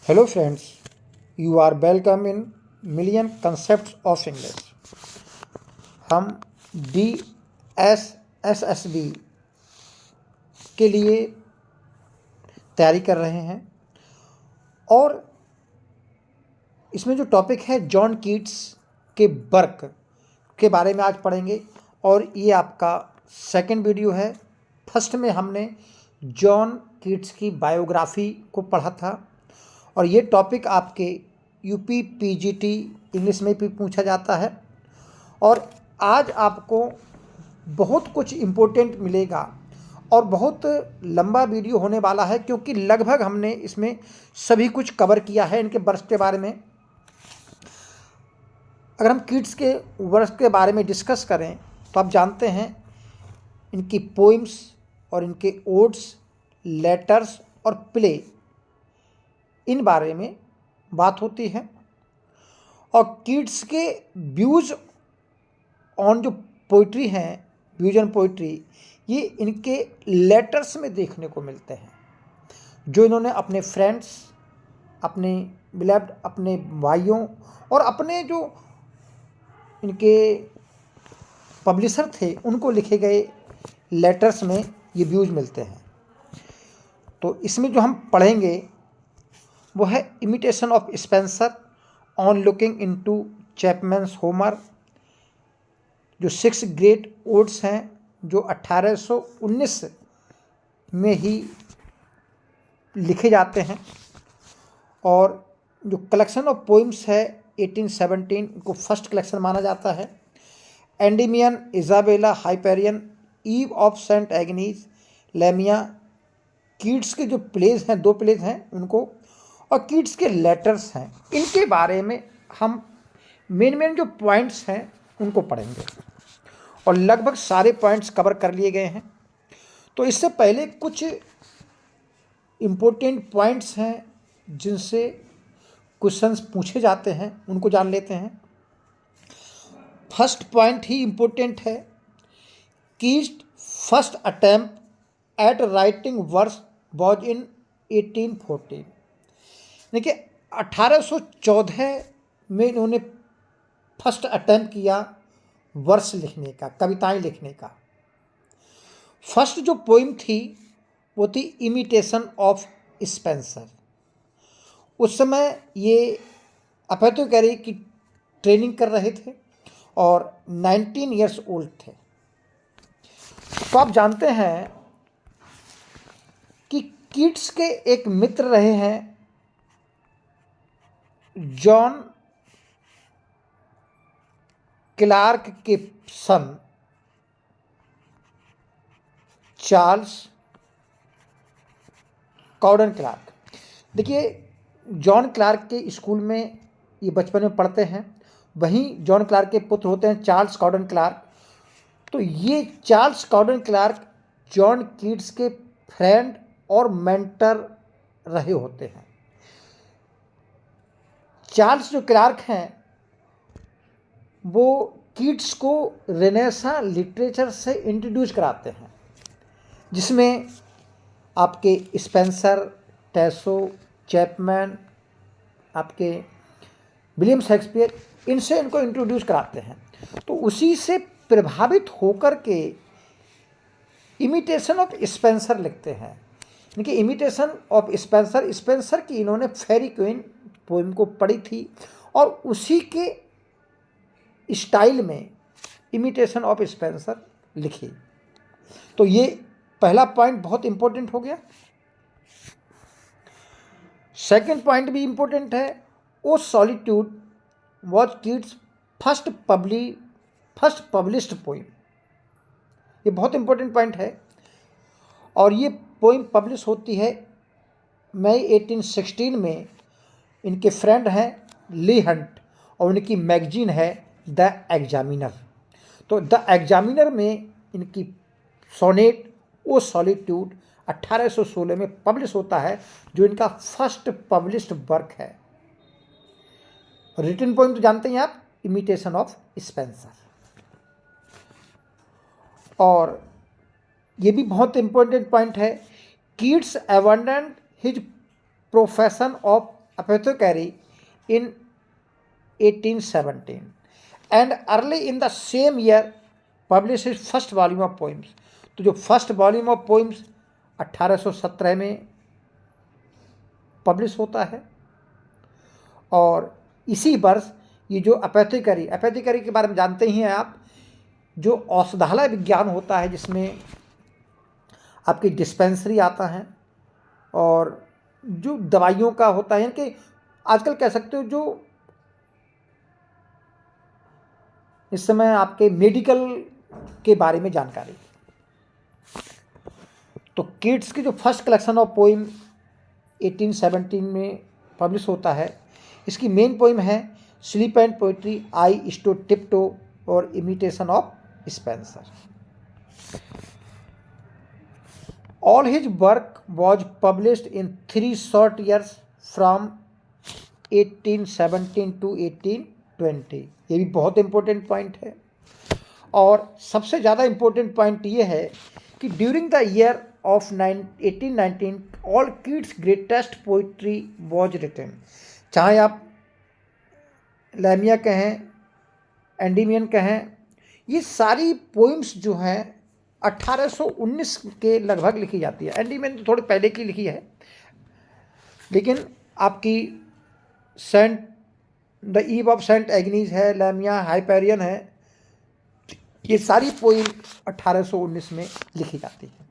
Hello friends, you are welcome in Million Concepts of English. हम D S S S B के लिए तैयारी कर रहे हैं और इसमें जो टॉपिक है जॉन कीट्स के वर्क के बारे में आज पढ़ेंगे और ये आपका सेकंड वीडियो है। फर्स्ट में हमने जॉन कीट्स की बायोग्राफी को पढ़ा था और ये टॉपिक आपके यूपी पीजीटी इंग्लिश में भी पूछा जाता है और आज आपको बहुत कुछ इम्पोर्टेंट मिलेगा और बहुत लंबा वीडियो होने वाला है क्योंकि लगभग हमने इसमें सभी कुछ कवर किया है इनके वर्क के बारे में। अगर हम कीट्स के वर्क के बारे में डिस्कस करें तो आप जानते हैं इनकी पोइम्स और इनके ओड्स, लेटर्स और प्ले, इन बारे में बात होती है। और कीट्स के व्यूज़ ऑन जो पोइट्री हैं, व्यूज ऑन पोइट्री, ये इनके लेटर्स में देखने को मिलते हैं जो इन्होंने अपने फ्रेंड्स, अपने बिलव्ड, अपने भाइयों और अपने जो इनके पब्लिशर थे उनको लिखे गए लेटर्स में ये व्यूज मिलते हैं। तो इसमें जो हम पढ़ेंगे वो है imitation of Spenser on looking into Chapman's Homer, जो 6 ग्रेट ओड्स हैं जो 1819 में ही लिखे जाते हैं और जो कलेक्शन ऑफ पोइम्स है 1817 को फर्स्ट कलेक्शन माना जाता है। Endymion, Isabella, Hyperion, Eve of Saint Agnes, Lamia, Keats के जो प्लेज हैं, 2 प्लेज हैं उनको, और कीट्स के लेटर्स हैं। इनके बारे में हम मेन जो पॉइंट्स हैं उनको पढ़ेंगे और लगभग सारे पॉइंट्स कवर कर लिए गए हैं। तो इससे पहले कुछ इम्पोर्टेंट पॉइंट्स हैं जिनसे क्वेश्चंस पूछे जाते हैं, उनको जान लेते हैं। फर्स्ट पॉइंट ही इम्पोर्टेंट है। Keats first attempt at writing verse was in 1814। देखिए 1814 में इन्होंने फर्स्ट अटेम्प्ट किया वर्स लिखने का, कविताएं लिखने का। फर्स्ट जो पोइम थी वो थी इमिटेशन ऑफ स्पेंसर। उस समय ये अपोथेकेरी की ट्रेनिंग कर रहे थे और 19 ईयर्स ओल्ड थे। तो आप जानते हैं कि कीट्स के एक मित्र रहे हैं जॉन क्लार्क के सन चार्ल्स कॉडन क्लार्क। देखिए जॉन क्लार्क के स्कूल में ये बचपन में पढ़ते हैं, वहीं जॉन क्लार्क के पुत्र होते हैं चार्ल्स कॉडन क्लार्क। तो ये चार्ल्स कॉडन क्लार्क जॉन कीट्स के फ्रेंड और मेंटर रहे होते हैं। चार्ल्स जो क्लार्क हैं वो कीट्स को रेनेसां लिटरेचर से इंट्रोड्यूस कराते हैं, जिसमें आपके स्पेंसर, टैसो, चैपमैन, आपके विलियम शेक्सपियर, इनसे इनको इंट्रोड्यूस कराते हैं। तो उसी से प्रभावित होकर के इमिटेशन ऑफ स्पेंसर लिखते हैं। इनकी इमिटेशन ऑफ स्पेंसर, स्पेंसर की इन्होंने फेरी क्वीन पोइम को पढ़ी थी और उसी के स्टाइल में इमिटेशन ऑफ स्पेंसर लिखी। तो ये पहला पॉइंट बहुत इंपॉर्टेंट हो गया। सेकंड पॉइंट भी इंपॉर्टेंट है। O solitude was Keats first published poem. ये बहुत इंपॉर्टेंट पॉइंट है और ये पोइम पब्लिश होती है मई 1816 में। इनके फ्रेंड हैं ली हंट और उनकी मैगजीन है द एग्जामिनर। तो द एग्जामिनर में इनकी सोनेट ओ सॉलिट्यूड 1816 में पब्लिश होता है, जो इनका फर्स्ट पब्लिश्ड वर्क है। रिटन पोइम तो जानते हैं आप, इमिटेशन ऑफ स्पेंसर। और ये भी बहुत इंपॉर्टेंट पॉइंट है। Keats abandoned his profession of apothecary in 1817 and early in the same year published his first volume of poems. तो जो फर्स्ट वॉल्यूम ऑफ पोइम्स 1817 में पब्लिश होता है और इसी वर्ष ये जो एपोथेकेरी के बारे में जानते ही हैं आप, जो औषधालय विज्ञान होता है जिसमें आपकी डिस्पेंसरी आता है और जो दवाइयों का होता है कि आजकल कह सकते हो जो इस समय आपके मेडिकल के बारे में जानकारी। तो किड्स की जो फर्स्ट कलेक्शन ऑफ पोइम 1817 में पब्लिश होता है, इसकी मेन पोइम है sleep and poetry, I stood tiptoe और imitation of Spenser. All his work was published in 3 short years from 1817 to 1820। ये भी बहुत इंपॉर्टेंट पॉइंट है और सबसे ज़्यादा इंपॉर्टेंट पॉइंट ये है कि during the year of 1819 all Keats greatest poetry was written. चाहे आप लैमिया कहें, एंडीमियन कहें, ये सारी पोइम्स जो हैं 1819 के लगभग लिखी जाती है। एंडीमियन तो थोड़ी पहले की लिखी है, लेकिन आपकी the ewe of Saint Agnes है, लैमिया, हाइपेरियन है, ये सारी पोइम 1819 में लिखी जाती है।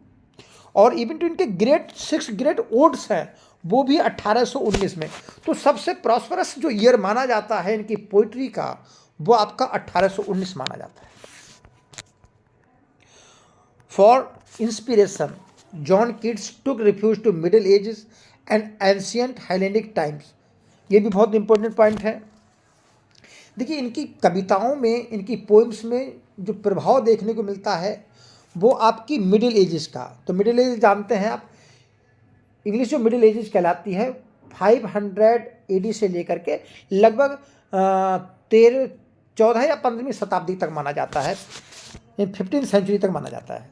और इवन तो इनके ग्रेट 6 ग्रेट ओड्स हैं वो भी 1819 में। तो सबसे प्रॉस्परस जो ईयर माना जाता है इनकी पोइट्री का, वो आपका 1819 माना जाता है। For inspiration John Keats took refuge to Middle Ages and ancient Hellenic times. ये भी बहुत इंपॉर्टेंट पॉइंट है। देखिए, इनकी कविताओं में, इनकी पोइम्स में जो प्रभाव देखने को मिलता है वो आपकी मिडिल एजेस का। तो मिडिल एज जानते हैं आप, इंग्लिश जो मिडिल एजेस कहलाती है 500 AD से लेकर के लगभग 14 या 15वीं शताब्दी तक माना जाता है, 15th सेंचुरी तक माना जाता है।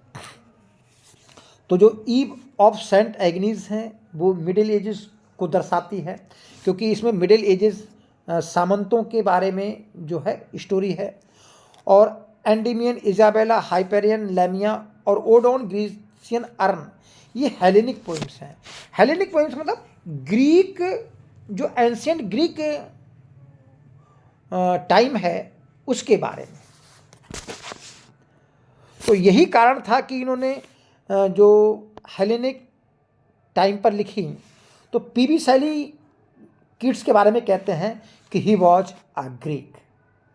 तो जो ईव ऑफ सेंट एग्नीज हैं वो मिडिल एजेस को दर्शाती है, क्योंकि इसमें मिडिल एजेस सामंतों के बारे में जो है स्टोरी है। और एंडीमियन, इजाबेला, हाइपेरियन, लैमिया और ओडोन ग्रीसियन अर्न, ये हेलेनिक पोइम्स हैं। हेलेनिक पोइम्स मतलब ग्रीक, जो एंशियंट ग्रीक टाइम है उसके बारे में। तो यही कारण था कि इन्होंने जो हेलेनिक टाइम पर लिखी। तो पीबी शैली किड्स के बारे में कहते हैं कि ही वॉज अ ग्रीक।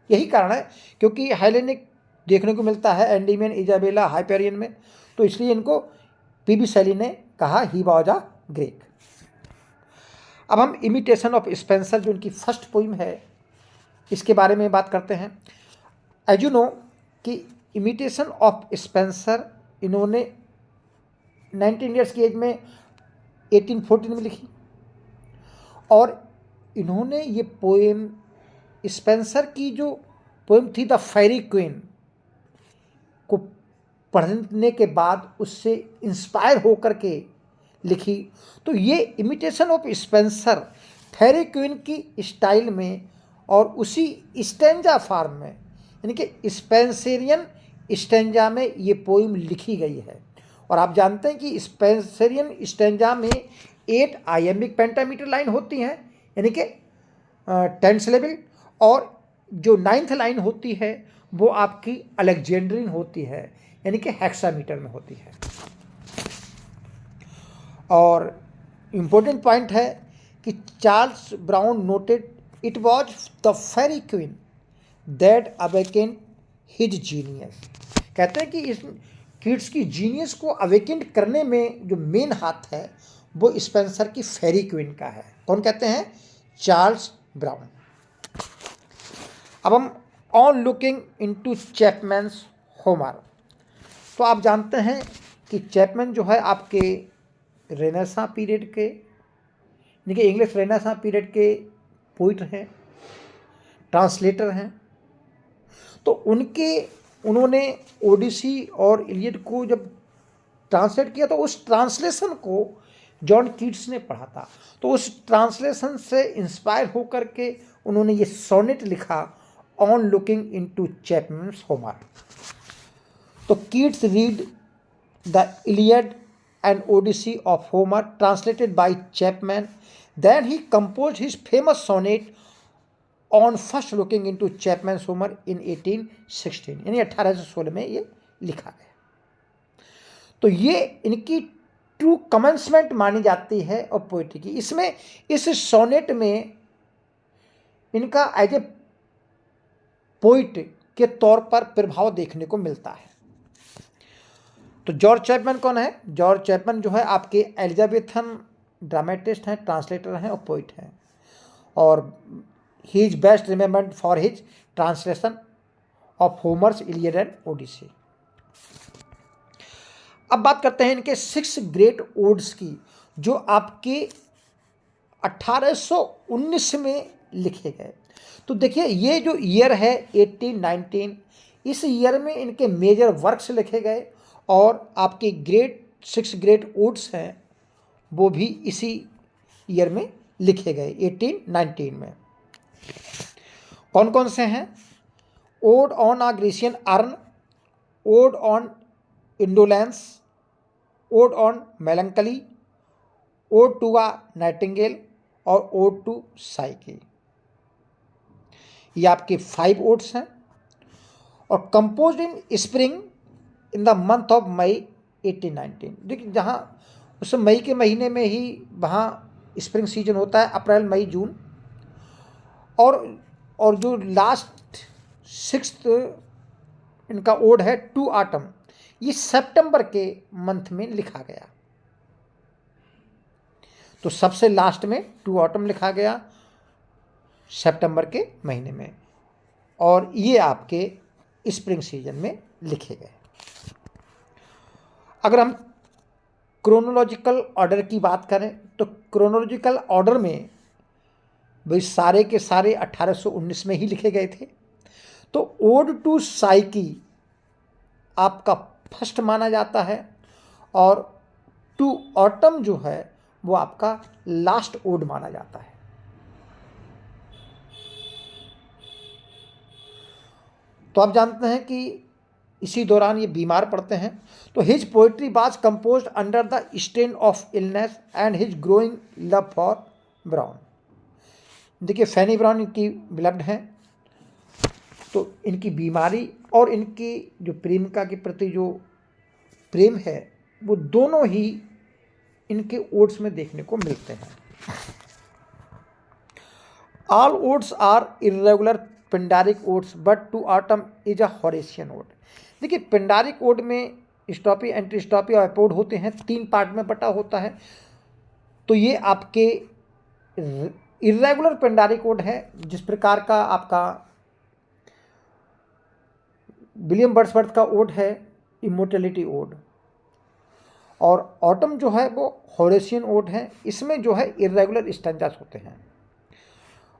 यही कारण है, क्योंकि हेलेनिक देखने को मिलता है एंडीमियन, इजाबेला, हाइपेरियन में, तो इसलिए इनको पीबी शैली ने कहा ही वॉज अ ग्रीक। अब हम इमिटेशन ऑफ स्पेंसर, जो इनकी फर्स्ट पोइम है, इसके बारे में बात करते हैं। एज यू नो कि इमिटेशन ऑफ स्पेंसर इन्होंने 19 ईयर्स की एज में 1814 में लिखी और इन्होंने ये पोएम, स्पेंसर की जो पोएम थी द फेरी क्वीन, को पढ़ने के बाद उससे इंस्पायर होकर के लिखी। तो ये imitation of Spenser Faerie Queene की स्टाइल में और उसी स्टेंजा फॉर्म में, यानी कि स्पेंसरियन स्टेंजा में ये पोइम लिखी गई है। और आप जानते हैं कि स्पेंसरियन स्टेंजा में 8 आयमिक पेंटामीटर लाइन होती हैं, यानी कि 10 सिलेबल, और जो 9th लाइन होती है वो आपकी अलेक्जेंड्रिन होती है, यानी कि हेक्सामीटर में होती है। और इम्पोर्टेंट पॉइंट है कि Charles Brown noted it was the Faerie Queene that awakened his genius. कहते हैं कि इस किड्स की जीनियस को अवेकेंड करने में जो मेन हाथ है वो स्पेंसर की फेरी क्वीन का है। कौन कहते हैं? Charles brown. अब हम on looking into Chapman's Homer. तो आप जानते हैं कि चैपमैन जो है आपके रेनेसां पीरियड के, यानी कि इंग्लिश रेनेसां पीरियड के पोइट हैं, ट्रांसलेटर हैं। तो उन्होंने ओडिसी और इलियड को जब ट्रांसलेट किया तो उस ट्रांसलेशन को जॉन कीट्स ने पढ़ा था। तो उस ट्रांसलेशन से इंस्पायर होकर के उन्होंने ये सोनेट लिखा, on looking into Chapman's Homer. तो Keats read the Iliad and Odyssey of Homer translated by Chapman, then he composed his famous sonnet on first looking into Chapman's Homer in 1816, यानी 1816 में ये लिखा गया। तो ये इनकी ट्रू कमेंसमेंट मानी जाती है और पोइट्री की। इसमें इस सोनेट में इनका एज ए पोइट के तौर पर प्रभाव देखने को मिलता है। तो जॉर्ज चैपमैन कौन है? जॉर्ज चैपमैन जो है आपके एलिजाबेथन ड्रामेटिस्ट हैं, ट्रांसलेटर हैं और पोइट हैं, और he is best remembered for his translation of Homer's Iliad and Odyssey. अब बात करते हैं इनके 6 ग्रेट ओड्स की, जो आपके 1819 में लिखे गए। तो देखिए ये जो ईयर है 1819, इस ईयर में इनके मेजर वर्क्स लिखे गए, और आपके 6 ग्रेट ओड्स हैं वो भी इसी ईयर में लिखे गए 1819 में। कौन कौन से हैं? Ode on a Grecian Urn, Ode on Indolence, Ode on Melancholy, Ode to a Nightingale और ओड टू साइकी। ये आपके 5 ओड्स हैं, और composed in spring in the month of May 1819। देखिए जहाँ उस मई के महीने में ही वहाँ स्प्रिंग सीजन होता है, अप्रैल मई जून, और जो लास्ट 6th इनका ओड है टू ऑटम, ये सितंबर के मंथ में लिखा गया। तो सबसे लास्ट में टू ऑटम लिखा गया सितंबर के महीने में, और ये आपके स्प्रिंग सीजन में लिखे गए। अगर हम क्रोनोलॉजिकल ऑर्डर की बात करें तो क्रोनोलॉजिकल ऑर्डर में भाई सारे के सारे 1819 में ही लिखे गए थे। तो ओड टू साइकी आपका फर्स्ट माना जाता है, और टू ऑटम जो है वो आपका लास्ट ओड माना जाता है। तो आप जानते हैं कि इसी दौरान ये बीमार पड़ते हैं। तो his poetry was composed under the stain of illness and his growing love for brown. देखिए फैनी ब्राउन इनकी बिलव्ड हैं, तो इनकी बीमारी और इनकी जो प्रेमिका के प्रति जो प्रेम है वो दोनों ही इनके ओड्स में देखने को मिलते हैं। All odes are irregular Pindaric odes but to Autumn is a Horatian ode. देखिए पिंडारिक ओड में स्टॉपी, एंटी स्टॉपी और एपोड होते हैं, 3 पार्ट में बटा होता है। तो ये आपके इर्रेगुलर पिंडारिक ओड है, जिस प्रकार का आपका विलियम वर्ड्सवर्थ का ओड है इमोर्टलिटी ओड, और ऑटम जो है वो हॉरेशियन ओड है। इसमें जो है इर्रेगुलर स्टैंजास होते हैं,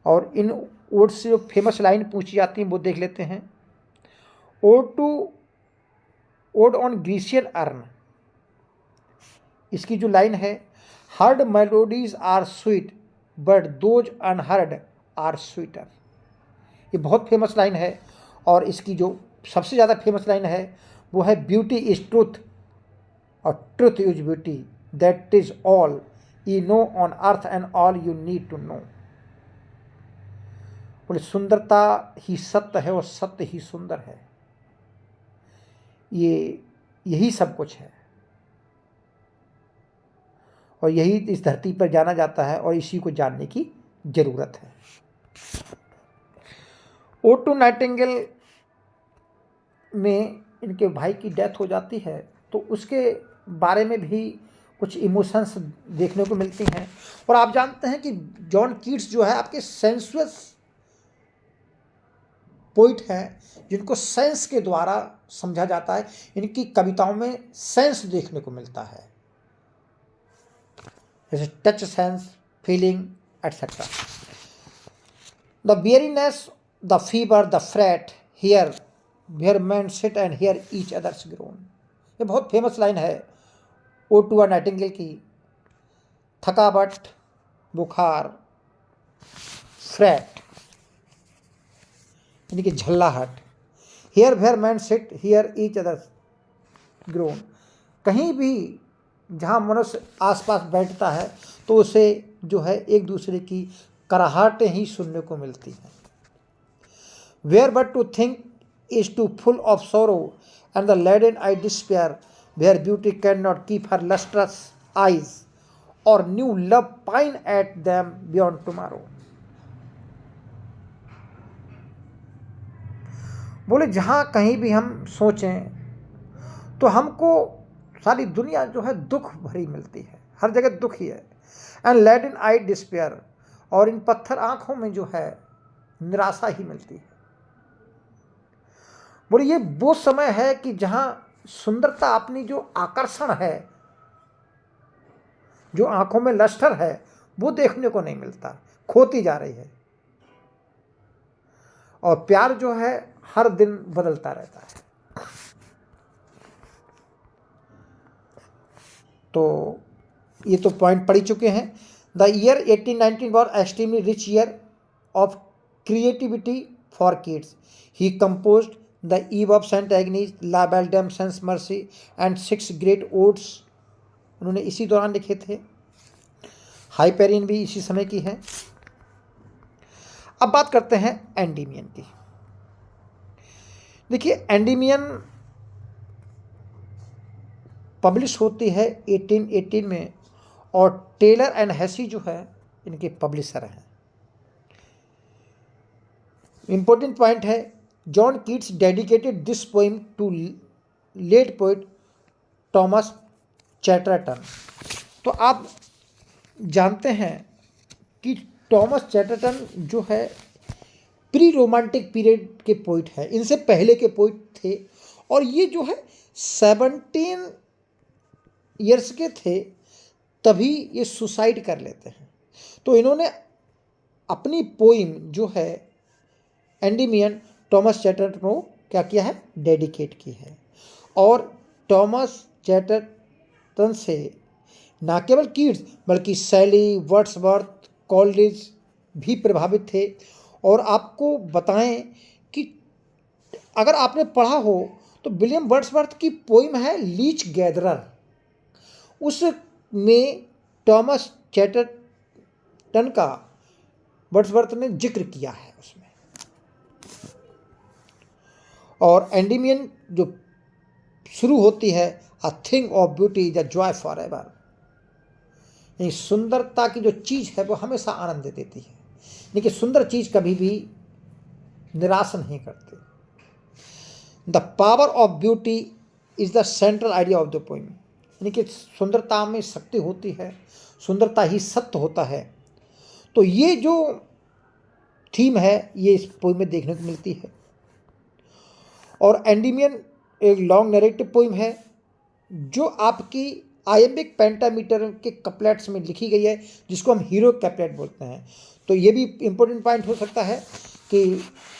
और इन ओड से जो फेमस लाइन पूछी जाती हैं वो देख लेते हैं। ओड ऑन ग्रीसियन अर्न, इसकी जो लाइन है, heard melodies are sweet but those unheard are sweeter. ये बहुत फेमस लाइन है, और इसकी जो सबसे ज़्यादा फेमस लाइन है वो है ब्यूटी इज ट्रूथ और truth is beauty, that is all you know on earth and all you need to know. बोले सुंदरता ही सत्य है और सत्य ही सुंदर है, यही सब कुछ है, और यही इस धरती पर जाना जाता है, और इसी को जानने की जरूरत है। ओड टू नाइटिंगेल में इनके भाई की डेथ हो जाती है, तो उसके बारे में भी कुछ इमोशंस देखने को मिलती हैं। और आप जानते हैं कि जॉन कीट्स जो है आपके सेंसुअस पोइट हैं, जिनको सेंस के द्वारा समझा जाता है। इनकी कविताओं में सेंस देखने को मिलता है, जैसे touch sense, feeling etcetera. The weariness, the fever, the fret, here where man sit and hear each others groan. ये बहुत फेमस लाइन है ओड टू अ नाइटिंगेल की। थकावट, बुखार, फ्रैट यानी कि झल्लाहट। Here where man sit hear each other groan, कहीं भी जहाँ मनुष्य आसपास बैठता है तो उसे जो है एक दूसरे की कराहटें ही सुनने को मिलती हैं। Where but to think is to full of sorrow and the leaden eye despair, where beauty can not keep her lustrous eyes or new love pine at them beyond tomorrow. बोले जहाँ कहीं भी हम सोचें तो हमको सारी दुनिया जो है दुख भरी मिलती है, हर जगह दुख ही है। And led in I despair, और इन पत्थर आंखों में जो है निराशा ही मिलती है। बोले ये वो समय है कि जहां सुंदरता अपनी जो आकर्षण है, जो आंखों में लश्कर है, वो देखने को नहीं मिलता, खोती जा रही है। और प्यार जो है हर दिन बदलता रहता है। तो ये तो पॉइंट पढ़ चुके हैं। The year 1819 was extremely rich year of creativity for kids. He composed the ewe of Saint Agnes, la belle dame, sans merci and 6 great odes उन्होंने इसी दौरान लिखे थे। हाइपेरियन भी इसी समय की है। अब बात करते हैं एंडीमियन की। देखिए एंडीमियन पब्लिश होती है 1818 में, और टेलर एंड हेसी जो है इनके पब्लिशर हैं। इंपॉर्टेंट पॉइंट है, John Keats dedicated this poem to late poet Thomas Chatterton. तो आप जानते हैं कि थॉमस चैटरटन जो है प्री रोमांटिक पीरियड के पोइट हैं, इनसे पहले के पोइट थे। और ये जो है 17 ईयर्स के थे तभी ये सुसाइड कर लेते हैं। तो इन्होंने अपनी पोइम जो है एंडीमियन थॉमस चैटरटन को क्या किया है, डेडिकेट की है। और थॉमस चैटरटन से ना केवल कीट्स बल्कि शैली, वर्ड्सवर्थ, कॉलरिज भी प्रभावित थे। और आपको बताएं कि अगर आपने पढ़ा हो तो विलियम वर्ड्सवर्थ की पोइम है लीच गैदरर, उसमें थॉमस चैटरटन का वर्ड्सवर्थ ने जिक्र किया है उसमें। और एंडीमियन जो शुरू होती है, a thing of beauty is a joy for ever, यानी सुंदरता की जो चीज़ है वो हमेशा आनंद देती है, लेकिन सुंदर चीज़ कभी भी निराश नहीं करती। The power of beauty is the central idea of the poem, यानी कि सुंदरता में शक्ति होती है, सुंदरता ही सत्य होता है। तो ये जो थीम है ये इस पोइम में देखने को मिलती है। और एंडीमियन एक लॉन्ग नैरेटिव पोइम है जो आपकी आयम्बिक पेंटामीटर के कपलेट्स में लिखी गई है, जिसको हम हीरो कपलेट बोलते हैं। तो ये भी इम्पोर्टेंट पॉइंट हो सकता है कि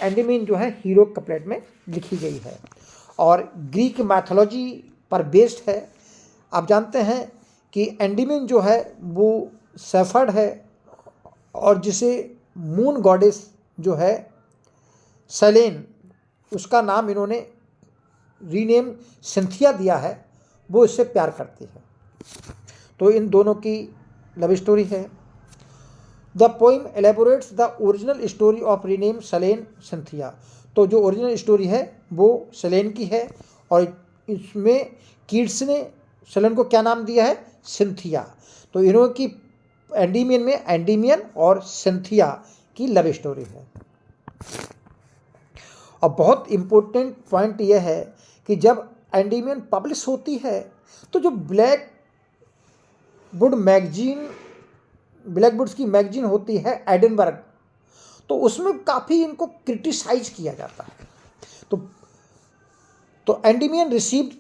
एंडीमियन जो है हीरो कपलेट में लिखी गई है और ग्रीक मैथोलॉजी पर बेस्ड है। आप जानते हैं कि एंडीमियन जो है वो सेफर्ड है, और जिसे मून गॉडेस जो है सेलेन, उसका नाम इन्होंने रीनेम सिंथिया दिया है, वो इससे प्यार करती है। तो इन दोनों की लव स्टोरी है। The poem elaborates the original story of rename Selene Cynthia. तो जो ओरिजिनल स्टोरी है वो सेलेन की है, और इसमें कीट्स ने सेलेन को क्या नाम दिया है, सिंथिया। तो इन्हों की एंडीमियन में एंडीमियन और सिंथिया की लव स्टोरी है। और बहुत इम्पोर्टेंट पॉइंट यह है कि जब एंडीमियन पब्लिश होती है तो जो ब्लैकवुड्स की मैगजीन होती है एडिनबर्ग, तो उसमें काफ़ी इनको क्रिटिसाइज किया जाता है। तो Endymion received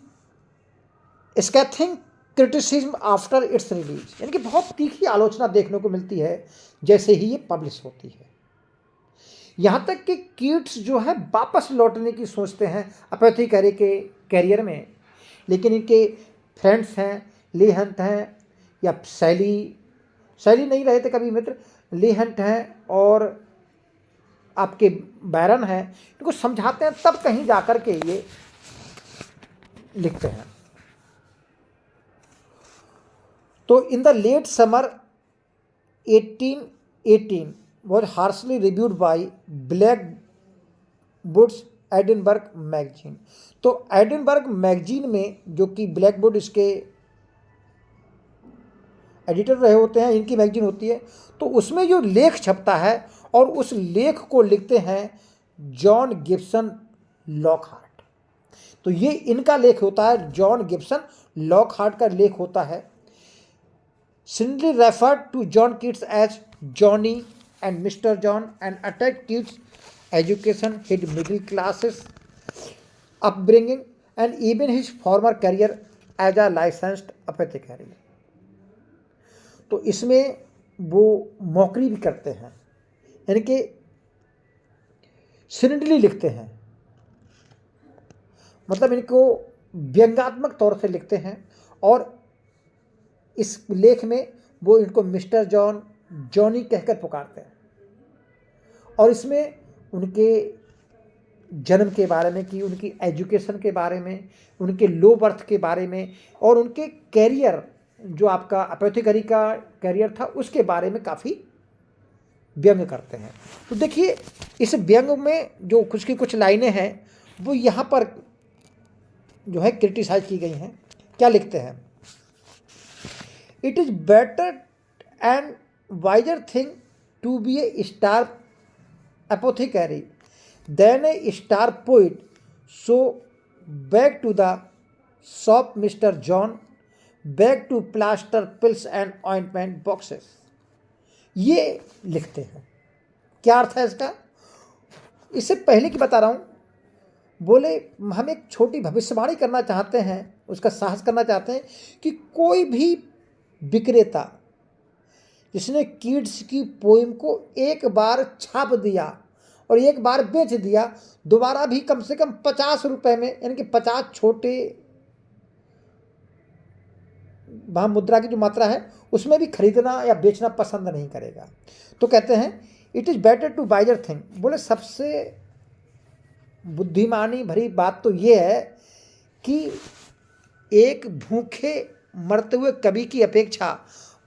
scathing criticism after its release, यानी कि बहुत तीखी आलोचना देखने को मिलती है जैसे ही ये पब्लिश होती है। यहाँ तक कि कीट्स जो है वापस लौटने की सोचते हैं अपोथेकेरी के कैरियर में, लेकिन इनके फ्रेंड्स हैं, ली हंट हैं या शैली शैली नहीं रहे थे कवि मित्र, ली हंट हैं और आपके बैरन हैं, इनको समझाते हैं तब कहीं जाकर के ये लिखते हैं। तो in the late summer 1818 was harshly reviewed by Blackwood's Edinburgh magazine. तो एडिनबर्ग मैगजीन में, जो कि ब्लैकवुड इसके एडिटर रहे होते हैं, इनकी मैगजीन होती है, तो उसमें जो लेख छपता है और उस लेख को लिखते हैं जॉन गिब्सन लॉकहार्ट। तो ये इनका लेख होता है, जॉन गिब्सन लॉकहार्ट का लेख होता है। Sindley referred to John Keats as Johnny and Mr. John and attacked Keats' education, his middle classes upbringing, and even his former career as a licensed apothecary। तो इसमें वो मौकरी भी करते हैं, यानी कि सिंडली लिखते हैं, मतलब इनको व्यंग्यात्मक तौर से लिखते हैं। और इस लेख में वो इनको मिस्टर जॉन, जॉनी कहकर पुकारते हैं। और इसमें उनके जन्म के बारे में, कि उनकी एजुकेशन के बारे में, उनके लो बर्थ के बारे में, और उनके कैरियर, जो आपका अपोथेकरी का कैरियर था, उसके बारे में काफ़ी व्यंग करते हैं। तो देखिए इस व्यंग में जो कुछ लाइनें हैं वो यहाँ पर जो है क्रिटिसाइज की गई हैं। क्या लिखते हैं? It is better and wiser thing to be a star apothecary than a star poet. So back to the shop, Mr. John, back to plaster pills and ointment boxes। ये लिखते हैं। क्या अर्थ है इसका? इससे पहले की बता रहा हूँ, बोले हम एक छोटी भविष्यवाणी करना चाहते हैं, उसका साहस करना चाहते हैं कि कोई भी विक्रेता जिसने कीट्स की पोइम को एक बार छाप दिया और एक बार बेच दिया, दोबारा भी कम से कम 50 रुपये में, यानी कि 50 छोटे वहाँ मुद्रा की जो मात्रा है उसमें भी खरीदना या बेचना पसंद नहीं करेगा। तो कहते हैं it is better to wiser thing. बोले सबसे बुद्धिमानी भरी बात तो ये है कि एक भूखे मरते हुए कवि की अपेक्षा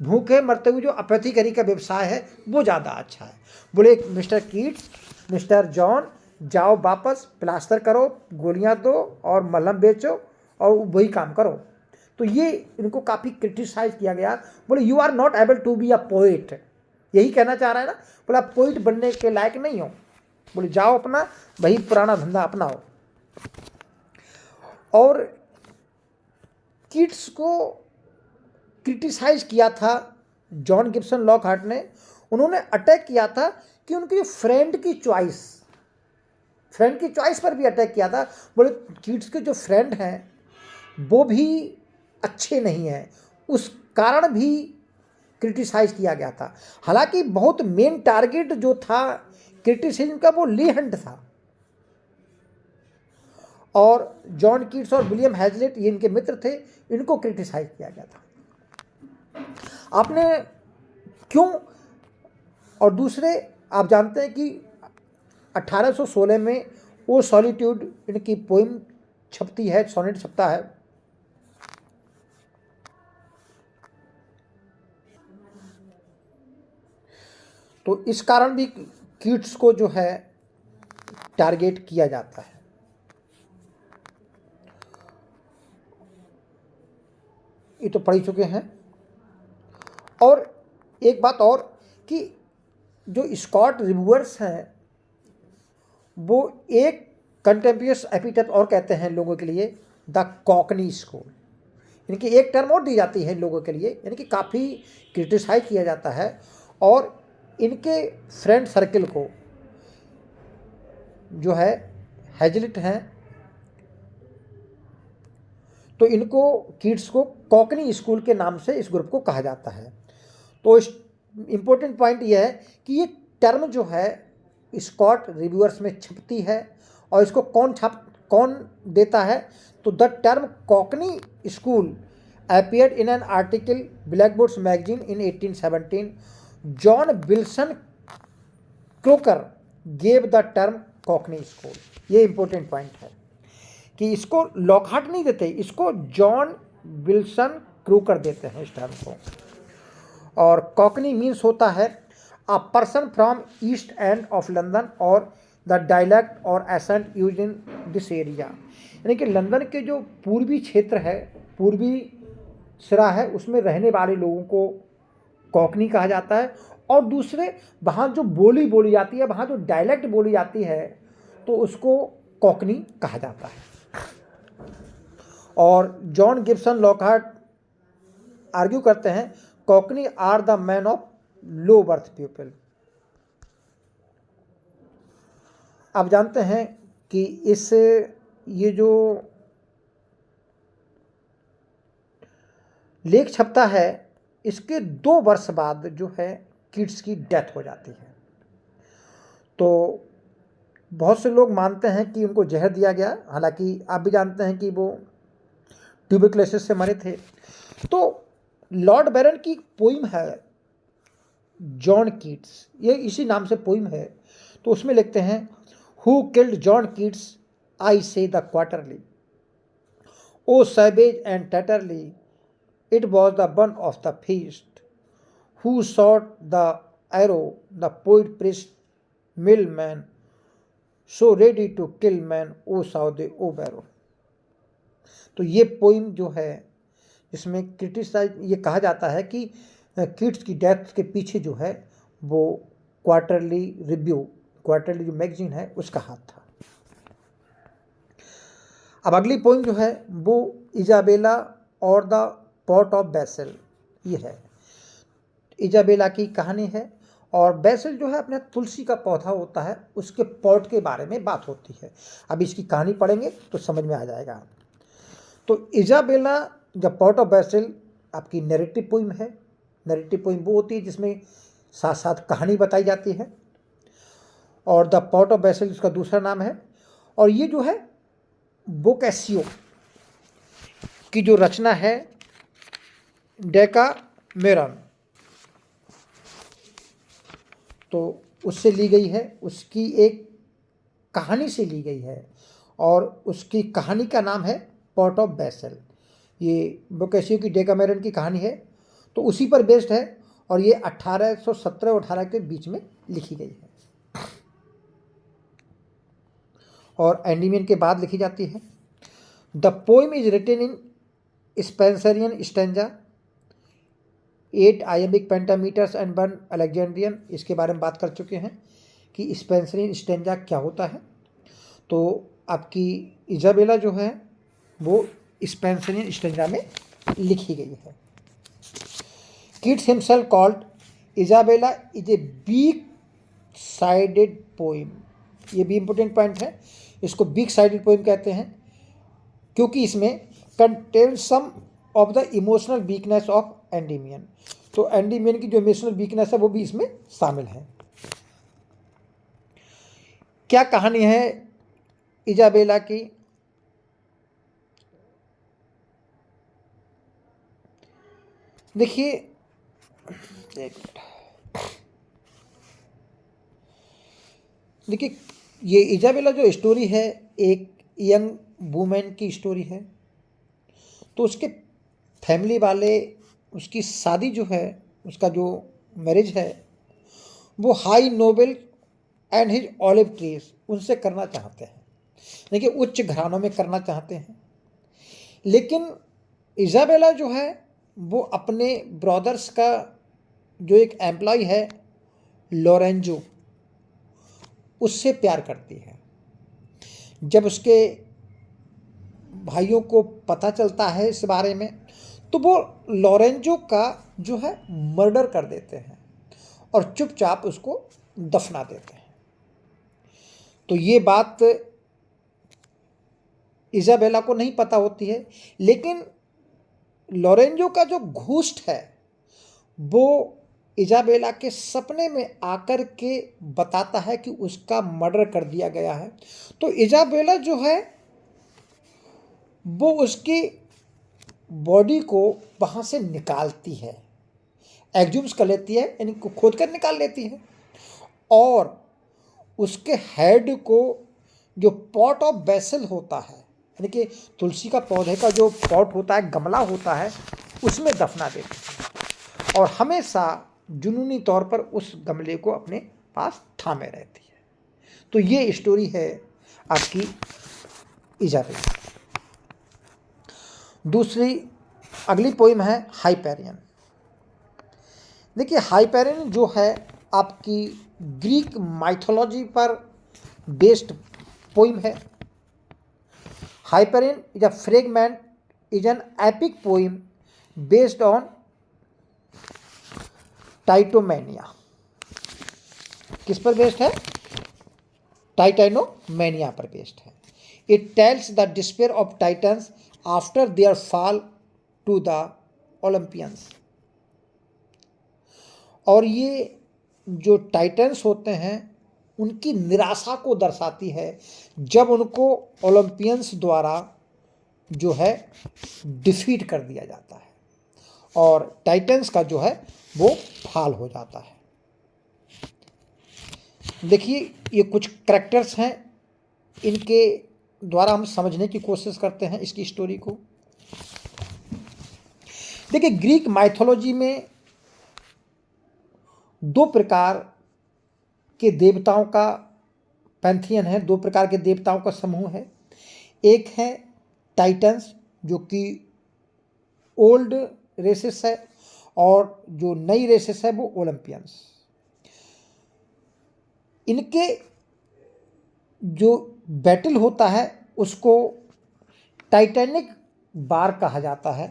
भूखे मरते हुए जो अपोथेकरी का व्यवसाय है वो ज़्यादा अच्छा है। बोले मिस्टर कीट्स, मिस्टर जॉन, जाओ वापस प्लास्टर करो, गोलियां दो और मलहम बेचो और वही काम करो। तो ये इनको काफ़ी क्रिटिसाइज किया गया। बोले you are not able to be a poet, यही कहना चाह रहा है ना। बोला पोइट बनने के लायक नहीं हो, बोले जाओ अपना वही पुराना धंधा अपनाओ। और कीट्स को क्रिटिसाइज किया था जॉन गिब्सन लॉकहार्ट ने। उन्होंने अटैक किया था कि उनकी फ्रेंड की चॉइस पर भी अटैक किया था। बोले कीट्स के जो फ्रेंड हैं वो भी अच्छे नहीं हैं, उस कारण भी क्रिटिसाइज किया गया था। हालांकि बहुत मेन टारगेट जो था क्रिटिसिज्म का वो ली हंट था, और जॉन कीट्स और विलियम हैजलिट ये इनके मित्र थे, इनको क्रिटिसाइज किया गया था। आपने क्यों? और दूसरे आप जानते हैं कि 1816 में वो सॉलिट्यूड इनकी पोइम छपती है, सोनेट छपता है। तो इस कारण भी कीट्स को जो है टारगेट किया जाता है। ये तो पढ़ ही चुके हैं। और एक बात और कि जो स्कॉट रिव्यूअर्स हैं वो एक कंटेम्पियस एपिटेट और कहते हैं लोगों के लिए, द कॉकनी स्कूल। इनकी एक टर्म और दी जाती है लोगों के लिए, यानी कि काफ़ी क्रिटिसाइज किया जाता है। और इनके फ्रेंड सर्किल को जो है हैजलिट हैं, तो इनको कीट्स को कॉकनी स्कूल के नाम से इस ग्रुप को कहा जाता है। तो इस इम्पोर्टेंट पॉइंट यह है कि ये टर्म जो है स्कॉट रिव्यूअर्स में छपती है, और इसको कौन देता है? तो the term Cockney school appeared in an article Blackboard's magazine in 1817. John Wilson Croker gave the term Cockney School. ये इंपॉर्टेंट पॉइंट है कि इसको लॉकहार्ट नहीं देते, इसको जॉन विल्सन क्रूकर देते हैं इस टर्म को। और कॉकनी मीन्स होता है a person from East End of London और द डायलैक्ट और accent use in this area, यानी कि लंदन के जो पूर्वी क्षेत्र है, पूर्वी सिरा है, उसमें रहने वाले लोगों को कॉकनी कहा जाता है। और दूसरे वहाँ जो बोली बोली जाती है, वहाँ जो डायलैक्ट बोली जाती है, तो उसको कॉकनी कहा जाता है। और जॉन गिब्सन लॉकहार्ट आर्ग्यू करते हैं cockney are the man of low birth people. आप जानते हैं कि ये जो लेख छपता है, इसके 2 वर्ष बाद जो है किड्स की डेथ हो जाती है। तो बहुत से लोग मानते हैं कि उनको जहर दिया गया, हालांकि आप भी जानते हैं कि वो ट्यूबरक्लोसिस से मरे थे। तो लॉर्ड बैरन की पोइम है जॉन कीट्स, ये इसी नाम से पोइम है। तो उसमें लिखते हैं who killed John Keats I say the Quarterly, O savage and tartarly, it was the bun of the feast, who shot the arrow the poet priest Milman, so ready to kill man O Southey O Barrow. तो ये poem जो है, इसमें criticise ये कहा जाता है कि किड्स की डेथ के पीछे जो है वो क्वार्टरली रिव्यू, क्वार्टरली जो मैगजीन है, उसका हाथ था। अब अगली पोइम जो है वो इजाबेला और द पॉट ऑफ बैसिल, ये है। इजाबेला की कहानी है और बैसिल जो है अपने तुलसी का पौधा होता है, उसके पॉट के बारे में बात होती है। अब इसकी कहानी पढ़ेंगे तो समझ में आ जाएगा। तो इजाबेला द पॉट ऑफ बैसिल आपकी नैरेटिव पोइम है। नैरेटिव पोइम वो होती है जिसमें साथ साथ कहानी बताई जाती है, और द पॉट ऑफ बैसिल उसका दूसरा नाम है। और ये जो है बोकैसियो की जो रचना है डेकामेरन, तो उससे ली गई है, उसकी एक कहानी से ली गई है, और उसकी कहानी का नाम है पॉट ऑफ बैसिल। ये बोकैसियो की डेकामेरन की कहानी है, तो उसी पर बेस्ड है, और ये 1817 और 18 के बीच में लिखी गई है, और एंडीमियन के बाद लिखी जाती है। The poem is written in Spenserian stanza, 8 iambic pentameters and 1 Alexandrine. इसके बारे में बात कर चुके हैं कि स्पेंसरियन स्टेंजा क्या होता है। तो आपकी इजाबेला जो है वो स्पेंसरियन स्टेंजा में लिखी गई है। Keats himself called Isabella is a weak sided poem. ये भी इंपॉर्टेंट पॉइंट है, इसको बीक साइडेड पोइम कहते हैं क्योंकि इसमें contain some of the emotional weakness of Endymion. तो एंडीमियन की जो इमोशनल वीकनेस है वो भी इसमें शामिल है। क्या कहानी है इजाबेला की? देखिए, देखिए ये इजाबेला जो स्टोरी है एक यंग वुमेन की स्टोरी है। तो उसके फैमिली वाले उसकी शादी जो है, उसका जो मैरिज है, वो high noble and his olive trees उनसे करना चाहते हैं, देखिए उच्च घरानों में करना चाहते हैं। लेकिन इजाबेला जो है वो अपने ब्रदर्स का जो एक एम्प्लॉय है लोरेंजो, उससे प्यार करती है। जब उसके भाइयों को पता चलता है इस बारे में, तो वो लोरेंजो का जो है मर्डर कर देते हैं और चुपचाप उसको दफना देते हैं। तो ये बात इजाबेला को नहीं पता होती है, लेकिन लोरेंजो का जो घोस्ट है वो इजाबेला के सपने में आकर के बताता है कि उसका मर्डर कर दिया गया है। तो इजाबेला जो है वो उसकी बॉडी को वहाँ से निकालती है, एक्सह्यूम्स कर लेती है, यानी खोद कर निकाल लेती है, और उसके हेड को जो पॉट ऑफ बेसल होता है, यानी कि तुलसी का पौधे का जो पॉट होता है, गमला होता है, उसमें दफना देती है और हमेशा जुनूनी तौर पर उस गमले को अपने पास थामे रहती है। तो ये स्टोरी है आपकी इजाबेला। दूसरी अगली पोइम है हाइपेरियन। देखिए हाइपेरियन जो है आपकी ग्रीक माइथोलॉजी पर बेस्ड पोइम है। Hyperion is a fragment is an epic poem based on Titanomachia. किस पर बेस्ड है? टाइटैनोमेनिया पर बेस्ड है। It tells the despair of Titans after their fall to the Olympians. और ये जो टाइटन्स होते हैं उनकी निराशा को दर्शाती है जब उनको ओलंपियंस द्वारा जो है डिफीट कर दिया जाता है और टाइटन्स का जो है वो फाल हो जाता है। देखिए ये कुछ करैक्टर्स हैं, इनके द्वारा हम समझने की कोशिश करते हैं इसकी स्टोरी को। देखिए ग्रीक माइथोलॉजी में दो प्रकार के देवताओं का पैंथियन है, दो प्रकार के देवताओं का समूह है। एक है टाइटन्स जो कि ओल्ड रेसेस है और जो नई रेसेस है वो ओलंपियंस। इनके जो बैटल होता है उसको टाइटैनिक बार कहा जाता है,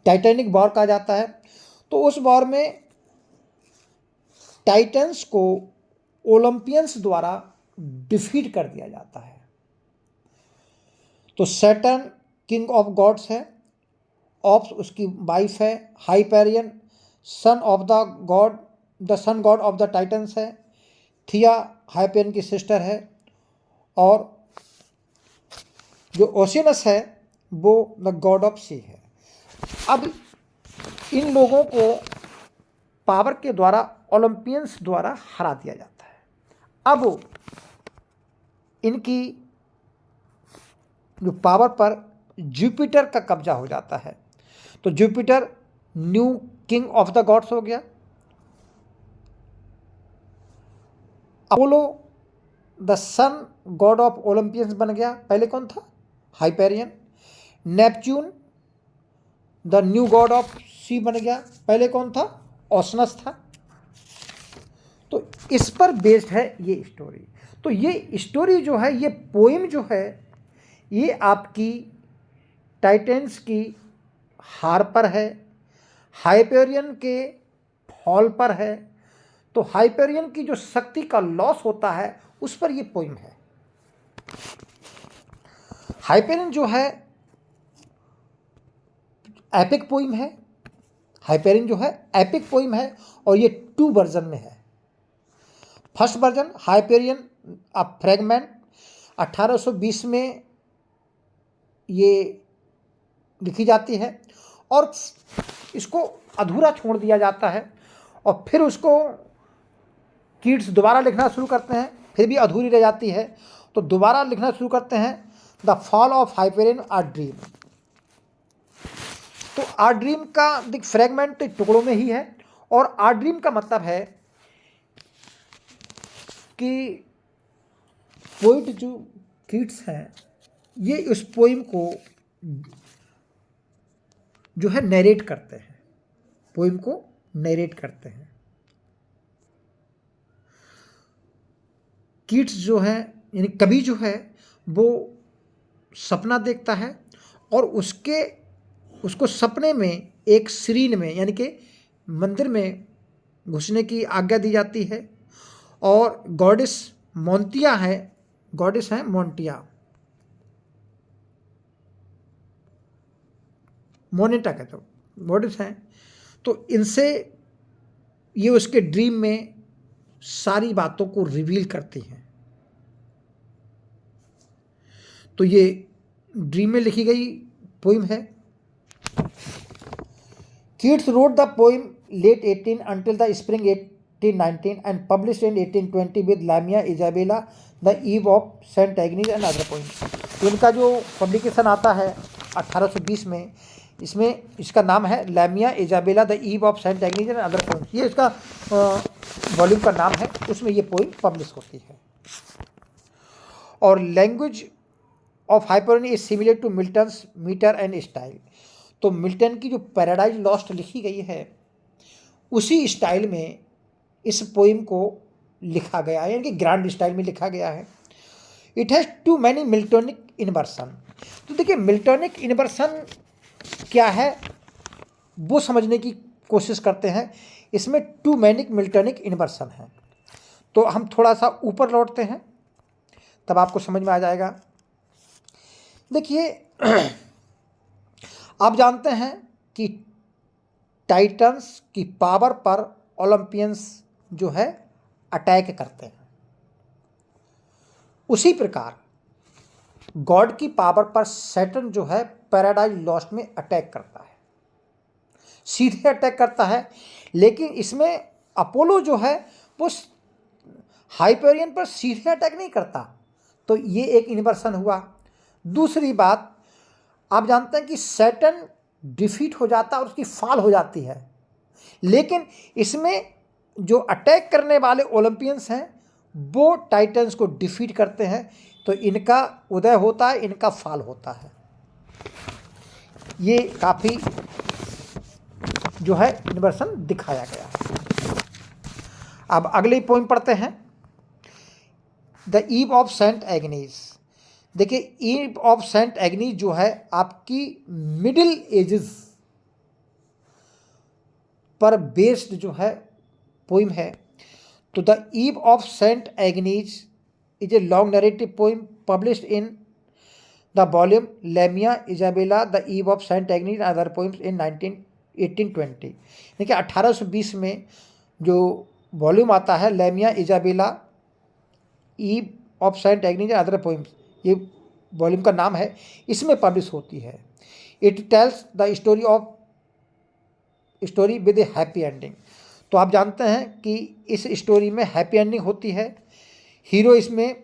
टाइटैनिक वॉर कहा जाता है। तो उस वॉर में टाइटन्स को ओलंपियंस द्वारा डिफीट कर दिया जाता है। तो सैटर्न किंग ऑफ गॉड्स है, ऑप्स उसकी वाइफ है, Hyperion son of the god, the sun god of the Titans है, थिया हाइपेरियन की सिस्टर है, और जो ओशियनस है वो द गॉड ऑफ सी है। अब इन लोगों को पावर के द्वारा ओलंपियंस द्वारा हरा दिया जाता है। अब इनकी जो पावर पर जुपिटर का कब्जा हो जाता है। तो Jupiter new king of the gods हो गया। Apollo the sun god of Olympians बन गया। पहले कौन था? Hyperion. Neptune the new god of sea बन गया। पहले कौन था? ओशनस था। तो इस पर बेस्ड है ये स्टोरी। तो ये स्टोरी जो है, ये पोइम जो है, ये आपकी टाइटन्स की हार पर है, हाइपेरियन के फॉल पर है। तो हाइपेरियन की जो शक्ति का लॉस होता है उस पर ये पोइम है। हाइपेरियन जो है एपिक पोइम है। हाइपेरियन जो है एपिक पोइम है और ये 2 वर्जन में है। फर्स्ट वर्जन हाइपेरियन अ फ्रेगमेंट 1820 में ये लिखी जाती है और इसको अधूरा छोड़ दिया जाता है और फिर उसको कीट्स दोबारा लिखना शुरू करते हैं, फिर भी अधूरी रह जाती है। तो दोबारा लिखना शुरू करते हैं the Fall of Hyperion a dream. तो आ ड्रीम का फ्रेगमेंट टुकड़ों में ही है और आ ड्रीम का मतलब है कि पोइट जो कीट्स हैं ये उस पोइम को जो है नरेट करते हैं, पोइम को नरेट करते हैं। कीट्स जो है यानी कवि जो है वो सपना देखता है और उसको सपने में एक सीरीन में यानी कि मंदिर में घुसने की आज्ञा दी जाती है और गॉडेस मोंटिया है, गॉडेस है मोंटिया, मोनेटा कहते हो, गॉडेस हैं। तो इनसे ये उसके ड्रीम में सारी बातों को रिवील करती हैं। तो तो ये ड्रीम में लिखी गई पोइम है। Keats wrote the poem late 18 until the spring 1819 and published in 1820 with Lamia Isabella the Eve of St. Agnes and other poems। तो इनका जो पब्लिकेशन आता है 1820 में, इसमें इसका नाम है Lamia Isabella the ewe of Saint Agnes and other poems. ये इसका वॉल्यूम का नाम है, उसमें ये पोइम पब्लिश होती है। और language of Hyperion is similar to Milton's metre and style. तो मिल्टन की जो पैराडाइज लॉस्ट लिखी गई है उसी स्टाइल में इस पोइम को लिखा गया है, यानी कि ग्रैंड स्टाइल में लिखा गया है। It has too many Miltonic inversion. तो देखिए मिल्टोनिक इन्वर्सन क्या है वो समझने की कोशिश करते हैं। इसमें टू मैनी मिल्टोनिक इन्वर्सन है। तो हम थोड़ा सा ऊपर लौटते हैं तब आपको समझ में आ जाएगा। देखिए आप जानते हैं कि टाइटन्स की पावर पर ओलंपियंस जो है अटैक करते हैं, उसी प्रकार गॉड की पावर पर सैटर्न जो है पैराडाइज लॉस्ट में अटैक करता है, सीधे अटैक करता है। लेकिन इसमें अपोलो जो है वो हाइपेरियन पर सीधे अटैक नहीं करता, तो ये एक इन्वर्सन हुआ। दूसरी बात, आप जानते हैं कि सैटर्न डिफीट हो जाता है और उसकी फॉल हो जाती है, लेकिन इसमें जो अटैक करने वाले ओलंपियंस हैं वो टाइटन्स को डिफीट करते हैं, तो इनका उदय होता है, इनका फॉल होता है। ये काफ़ी जो है इन्वर्सन दिखाया गया है। अब अगली पोइम पढ़ते हैं, the ewe of Saint Agnes. देखिए ईव ऑफ सेंट एग्नीज जो है आपकी मिडिल एजेस पर बेस्ड जो है पोइम है। तो the ewe of Saint Agnes is a long narrative poem published in the volume Lamia Isabella the ewe of Saint Agnes and other poems in 1820। देखिए 1820 में जो वॉल्यूम आता है Lamia Isabella eve of Saint Agnes and other poems, ये volume का नाम है, इसमें पब्लिश होती है। It tells the story with a happy ending. तो आप जानते हैं कि इस स्टोरी में हैप्पी एंडिंग होती है। हीरो इसमें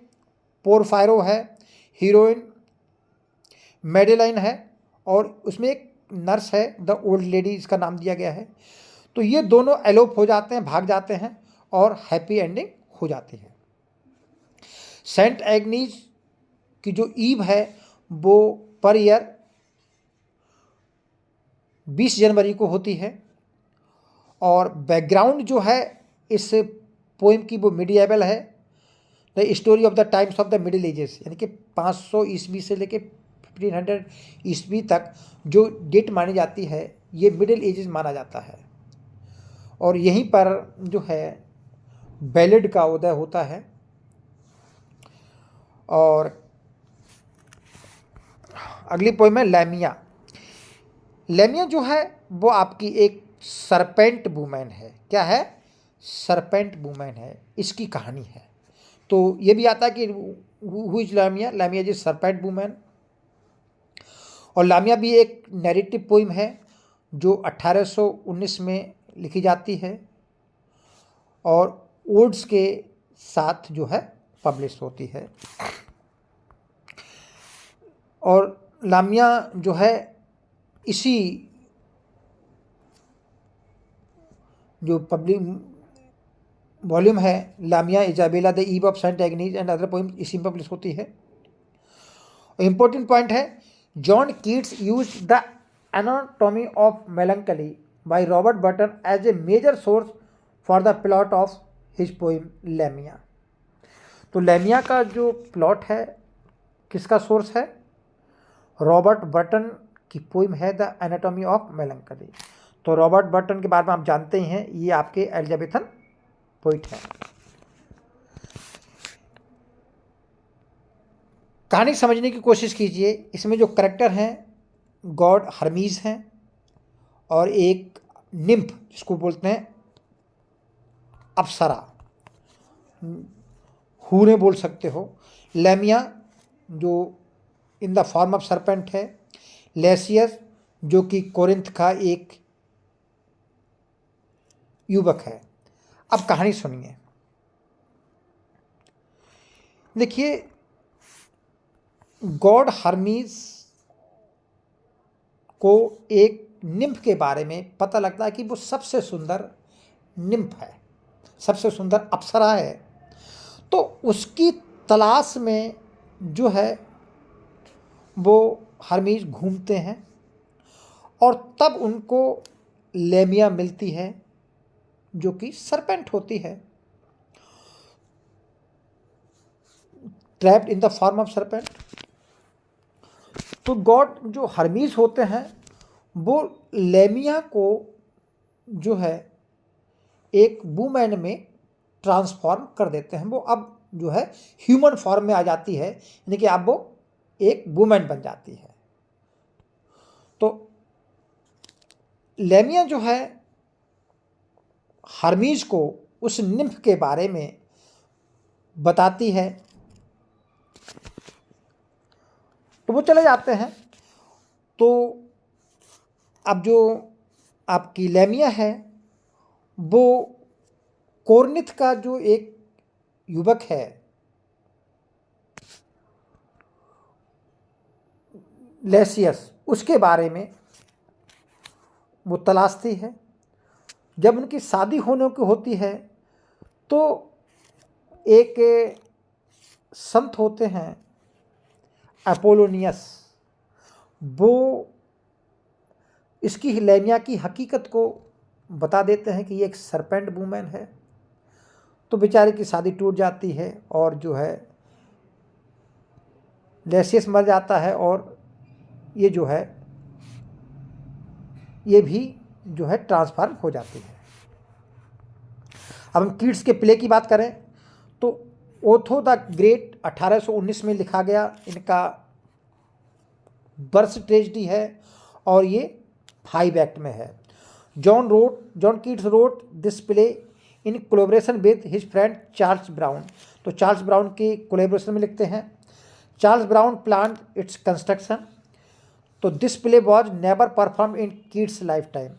पोरफायरो है, हीरोइन मेडेलाइन है, और उसमें एक नर्स है द ओल्ड लेडी, इसका नाम दिया गया है। तो ये दोनों एलोप हो जाते हैं, भाग जाते हैं और हैप्पी एंडिंग हो जाती है। सेंट एग्नीज की जो ईव है वो पर ईयर 20 जनवरी को होती है, और बैकग्राउंड जो है इस पोइम की वो मिडिएवल है, the story of the times of the middle ages, यानी कि 500 ईस्वी से लेके 1500 ईस्वी तक जो डेट मानी जाती है ये मिडिल एजेस माना जाता है। और यहीं पर जो है बैलेड का उदय होता है। और अगली पोइम है लैमिया। लैमिया जो है वो आपकी एक सरपेंट वुमेन है। क्या है? सरपेंट वुमेन है, इसकी कहानी है। तो ये भी आता है कि who is Lamia, Lamia is serpent women. और लैमिया भी एक नैरेटिव पोइम है जो 1819 में लिखी जाती है और ओड्स के साथ जो है पब्लिश होती है। और लामिया जो है इसी जो पब्लिक वॉल्यूम है Lamia Isabella the ewe of Saint Agnes and other poems, इसी में पब्लिश होती है। इंपॉर्टेंट पॉइंट है, John Keats used the anatomy of melancholy by Robert Burton as a major source for the plot of his poem Lamia. तो Lamia का जो plot है किसका सोर्स है? रॉबर्ट बर्टन की पोइम है द एनाटॉमी ऑफ मेलंकली। तो Robert Burton के बारे में आप जानते ही हैं, ये आपके एलिजाबेथन पोइट है। कहानी समझने की कोशिश कीजिए। इसमें जो करेक्टर हैं गॉड हर्मीज हैं और एक निम्फ जिसको बोलते हैं अप्सरा, हूरे बोल सकते हो। लैमिया जो in the form of serpent है, लेसियस जो कि कोरिंथ का एक युवक है। अब कहानी सुनिए। देखिए, गॉड हर्मीज को एक निम्फ के बारे में पता लगता है कि वो सबसे सुंदर निम्फ है, सबसे सुंदर अप्सरा है। तो उसकी तलाश में जो है वो हर्मीज घूमते हैं और तब उनको लेमिया मिलती है जो कि सरपेंट होती है, trapped in the form of serpent. तो गॉड जो हर्मीज होते हैं वो लेमिया को जो है एक वुमेन में ट्रांसफॉर्म कर देते हैं। वो अब जो है ह्यूमन फॉर्म में आ जाती है, यानी कि अब वो एक वुमेन बन जाती है। तो लेमिया जो है हर्मीज को उस निम्फ के बारे में बताती है, तो वो चले जाते हैं। तो अब जो आपकी लेमिया है वो कोरिन्थ का जो एक युवक है लेसियस, उसके बारे में वो तलाशती है। जब उनकी शादी होने की होती है तो एक संत होते हैं अपोलोनियस, वो इसकी लेमिया की हकीकत को बता देते हैं कि ये एक सरपेंट वुमेन है। तो बेचारे की शादी टूट जाती है और जो है लेसियस मर जाता है और ये जो है ये भी जो है ट्रांसफॉर्म हो जाती है। अब हम कीट्स के प्ले की बात करें तो ओथो द ग्रेट 1819 में लिखा गया, इनका बर्थ ट्रेजेडी है और ये 5 एक्ट में है। John Keats wrote this play in collaboration with his friend Charles Brown. तो चार्ल्स ब्राउन के कोलैबोरेशन में लिखते हैं। Charles Brown plan its construction. तो this play was never perform in Keats life time.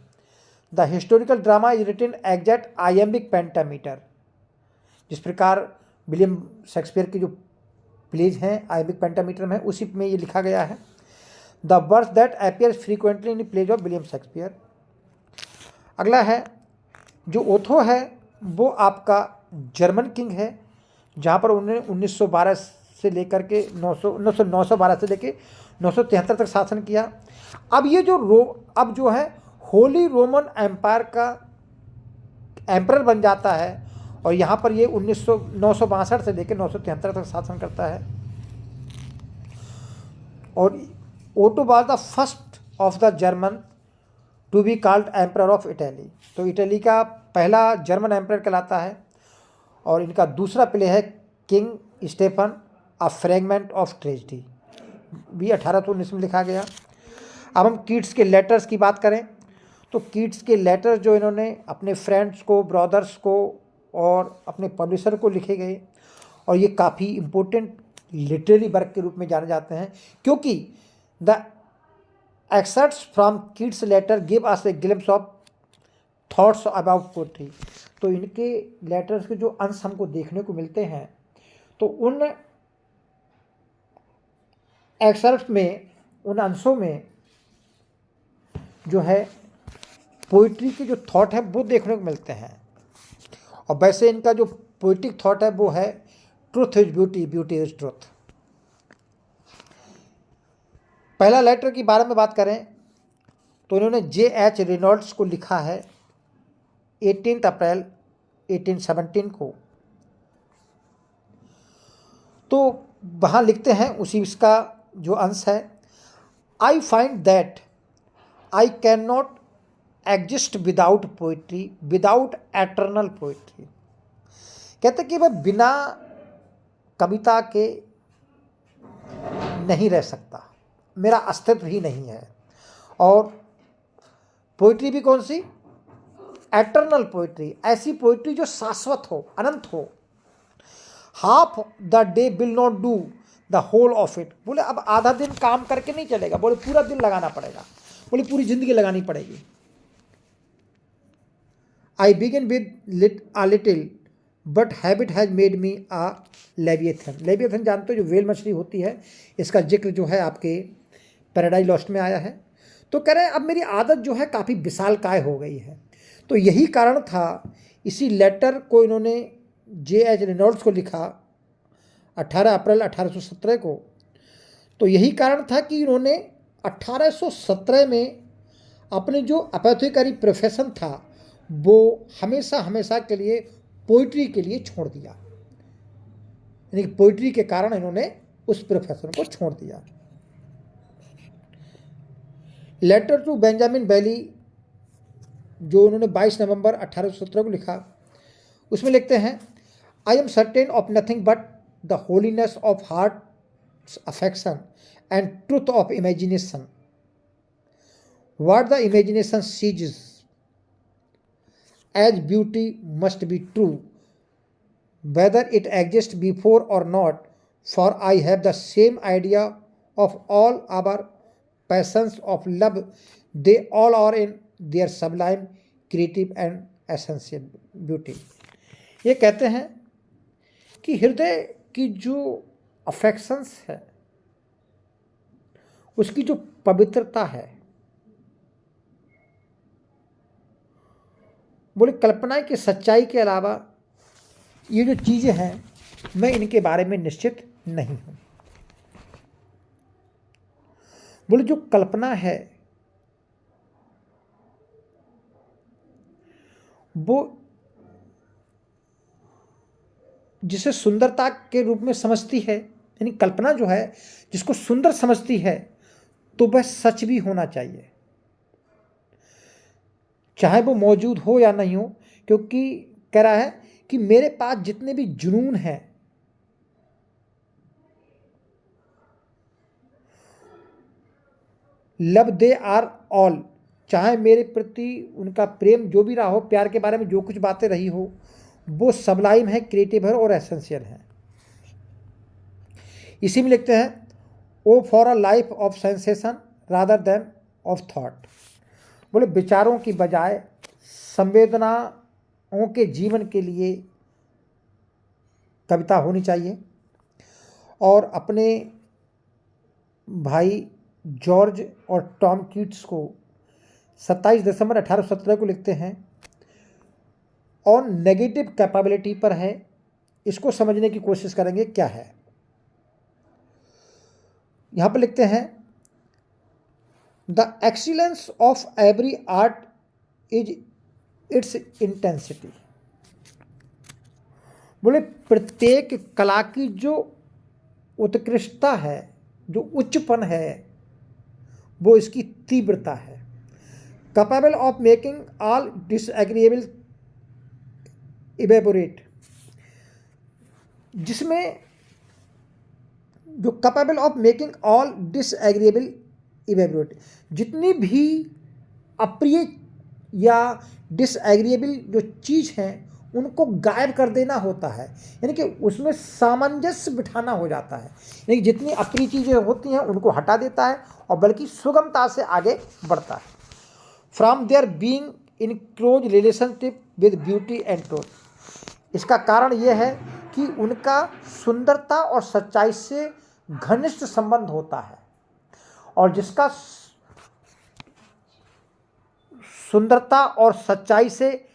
The historical drama is written exact iambic pentameter. जिस प्रकार William Shakespeare की जो प्लेज हैं आयम्बिक पेंटामीटर में, उसी में ये लिखा गया है। The verse that appears frequently in plays of William Shakespeare. अगला है जो ओथो है वो आपका जर्मन किंग है, जहाँ पर उन्होंने 1912 से लेकर के 912 से लेकर 973 तक शासन किया। अब ये अब जो है होली रोमन एम्पायर का एम्परर बन जाता है और यहाँ पर ये 962 से लेकर 973 तक शासन करता है। और Otho was the first of the German to be called emperor of Italy. तो इटली का पहला जर्मन एम्परर कहलाता है। और इनका दूसरा प्ले है King Stephen a fragment of tragedy, भी 1819 में लिखा गया। अब हम कीट्स के लेटर्स की बात करें तो कीट्स के लेटर जो इन्होंने अपने फ्रेंड्स को, ब्रदर्स को और अपने पब्लिशर को लिखे गए, और ये काफ़ी इम्पोर्टेंट लिटरेरी वर्क के रूप में जाने जाते हैं, क्योंकि the excerpts from Keats letter give us a glimpse of thoughts about poetry. तो इनके लेटर्स के जो अंश हमको देखने को मिलते हैं, तो उन एक्सर्ट्स में, उन अंशों में जो है पोइट्री के जो थॉट है वो देखने को मिलते हैं। और वैसे इनका जो पोइटिक थॉट है वो है truth is beauty, beauty is truth. पहला लेटर के बारे में बात करें तो इन्होंने J.H. रेनॉल्ड्स को लिखा है 18 अप्रैल 1817 को। तो वहाँ लिखते हैं, उसी इसका जो अंश है, I find that I can not exist without poetry, without eternal poetry. कहते कि मैं बिना कविता के नहीं रह सकता, मेरा अस्तित्व ही नहीं है। और पोइट्री भी कौन सी? एटर्नल पोइट्री, ऐसी पोइट्री जो शाश्वत हो, अनंत हो। Half the day will not do the whole of it. बोले अब आधा दिन काम करके नहीं चलेगा, बोले पूरा दिन लगाना पड़ेगा, बोले पूरी जिंदगी लगानी पड़ेगी। I begin with a little but habit has made me a leviathan. Leviathan जानते हो, जो वेल मछली होती है, इसका जिक्र जो है आपके पैराडाइज लॉस्ट में आया है। तो कह रहे हैं अब मेरी आदत जो है काफ़ी विशालकाय हो गई है। तो यही कारण था, इसी लेटर को इन्होंने J.H. रेनॉल्ड्स को लिखा 18 अप्रैल 1817 को। तो यही कारण था कि इन्होंने 1817 में अपने जो अपोथेकरी प्रोफेशन था वो हमेशा हमेशा के लिए पोइट्री के लिए छोड़ दिया। यानी कि पोइट्री के कारण इन्होंने उस प्रोफेशन को छोड़ दिया। लेटर टू बेंजामिन बैली जो उन्होंने 22 नवंबर 1817 को लिखा, उसमें लिखते हैं, I am certain of nothing but the holiness of heart affection and truth of imagination. What the imagination seizes as beauty must be true whether it exist before or not, for I have the same idea of all our passions of love, they all are in their sublime, creative and essential beauty। ये कहते हैं कि हृदय की जो affections है, उसकी जो पवित्रता है, बोले कल्पना की सच्चाई के अलावा ये जो चीज़ें हैं, मैं इनके बारे में निश्चित नहीं हूँ। बोले जो कल्पना है वो जिसे सुंदरता के रूप में समझती है, यानी कल्पना जो है जिसको सुंदर समझती है, तो वह सच भी होना चाहिए, चाहे वो मौजूद हो या नहीं हो। क्योंकि कह रहा है कि मेरे पास जितने भी जुनून हैं, लव दे आर ऑल, चाहे मेरे प्रति उनका प्रेम जो भी रहा हो, प्यार के बारे में जो कुछ बातें रही हो, वो सबलाइम है, क्रिएटिव है और एसेंशियल है। इसी में लिखते हैं, O for a life of sensation rather than of thought. बोले विचारों की बजाय संवेदनाओं के जीवन के लिए कविता होनी चाहिए। और अपने भाई जॉर्ज और टॉम कीट्स को 27 दिसंबर 1817 को लिखते हैं, ऑन नेगेटिव कैपेबिलिटी पर है, इसको समझने की कोशिश करेंगे क्या है। यहां पर लिखते हैं, the excellence of every art is it's intensity. बोले प्रत्येक कला की जो उत्कृष्टता है, जो उच्चपन है, वो इसकी तीव्रता है। Capable of making all disagreeable evaporate, जिसमें जो capable of making all disagreeable evaporate, जितनी भी अप्रिय या डिसएग्रीएबल जो चीज़ हैं उनको गायब कर देना होता है, यानी कि उसमें सामंजस्य बिठाना हो जाता है। यानी कि जितनी अप्रिय चीज़ें होती हैं उनको हटा देता है और बल्कि सुगमता से आगे बढ़ता है। From there being in close relationship with beauty and truth, इसका कारण यह है कि उनका सुंदरता और सच्चाई से घनिष्ठ संबंध होता है, और जिसका सुंदरता और सच्चाई से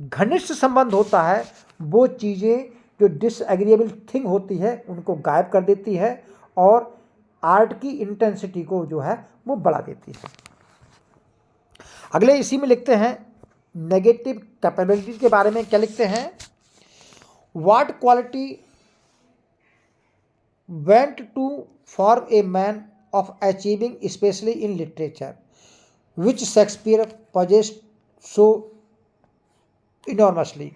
घनिष्ठ संबंध होता है, वो चीज़ें जो डिसएग्रीएबल थिंग होती है उनको गायब कर देती है और आर्ट की इंटेंसिटी को जो है वो बढ़ा देती है। अगले इसी में लिखते हैं, नेगेटिव कैपेबिलिटी के बारे में क्या लिखते हैं, what quality went to for a man of achieving specially in literature which Shakespeare possessed so enormously.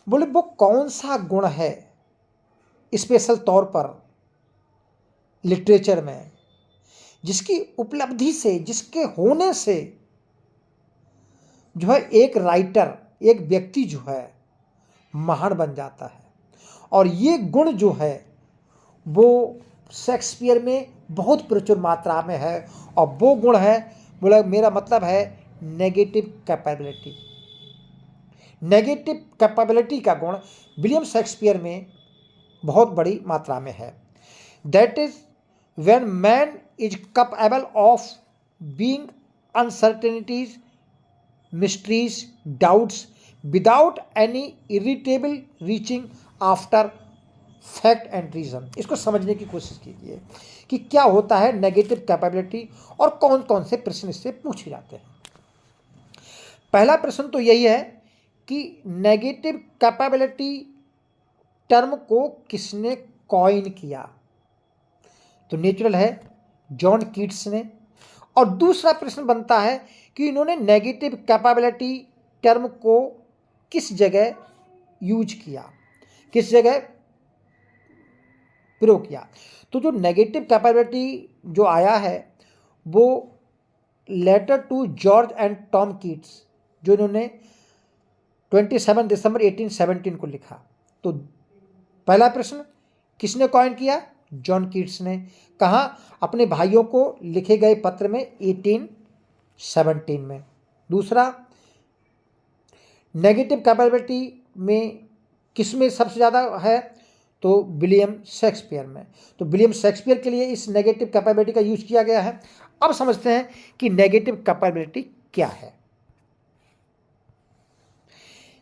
बोले वो कौन सा गुण है स्पेशल तौर पर लिटरेचर में, जिसकी उपलब्धि से, जिसके होने से जो है एक राइटर, एक व्यक्ति जो है महान बन जाता है। और ये गुण जो है वो शेक्सपियर में बहुत प्रचुर मात्रा में है, और वो गुण है, बोला मेरा मतलब है नेगेटिव कैपेबिलिटी। नेगेटिव कैपेबिलिटी का गुण विलियम शेक्सपियर में बहुत बड़ी मात्रा में है। That is when man is capable of being uncertainties, mysteries, doubts without any irritable reaching after fact and reason. इसको समझने की कोशिश कीजिए कि क्या होता है नेगेटिव कैपेबिलिटी और कौन कौन से प्रश्न इससे पूछे जाते हैं। पहला प्रश्न तो यही है कि नेगेटिव कैपेबिलिटी टर्म को किसने कॉइन किया। तो नेचुरल है जॉन कीट्स ने। और दूसरा प्रश्न बनता है कि इन्होंने नेगेटिव कैपेबिलिटी टर्म को किस जगह यूज किया, किस जगह प्रयोग किया। तो जो नेगेटिव कैपेबिलिटी जो आया है वो letter to George and Tom Keats, जो इन्होंने 27 दिसंबर 1817 को लिखा। तो पहला प्रश्न किसने कॉइन किया? जॉन कीट्स ने। कहाँ? अपने भाइयों को लिखे गए पत्र में 1817 में। दूसरा, नेगेटिव कैपेबिलिटी में किस में सबसे ज़्यादा है? तो विलियम शेक्सपियर में। तो विलियम शेक्सपियर के लिए इस नेगेटिव कैपेबिलिटी का यूज किया गया है। अब समझते हैं कि नेगेटिव कैपेबिलिटी क्या है।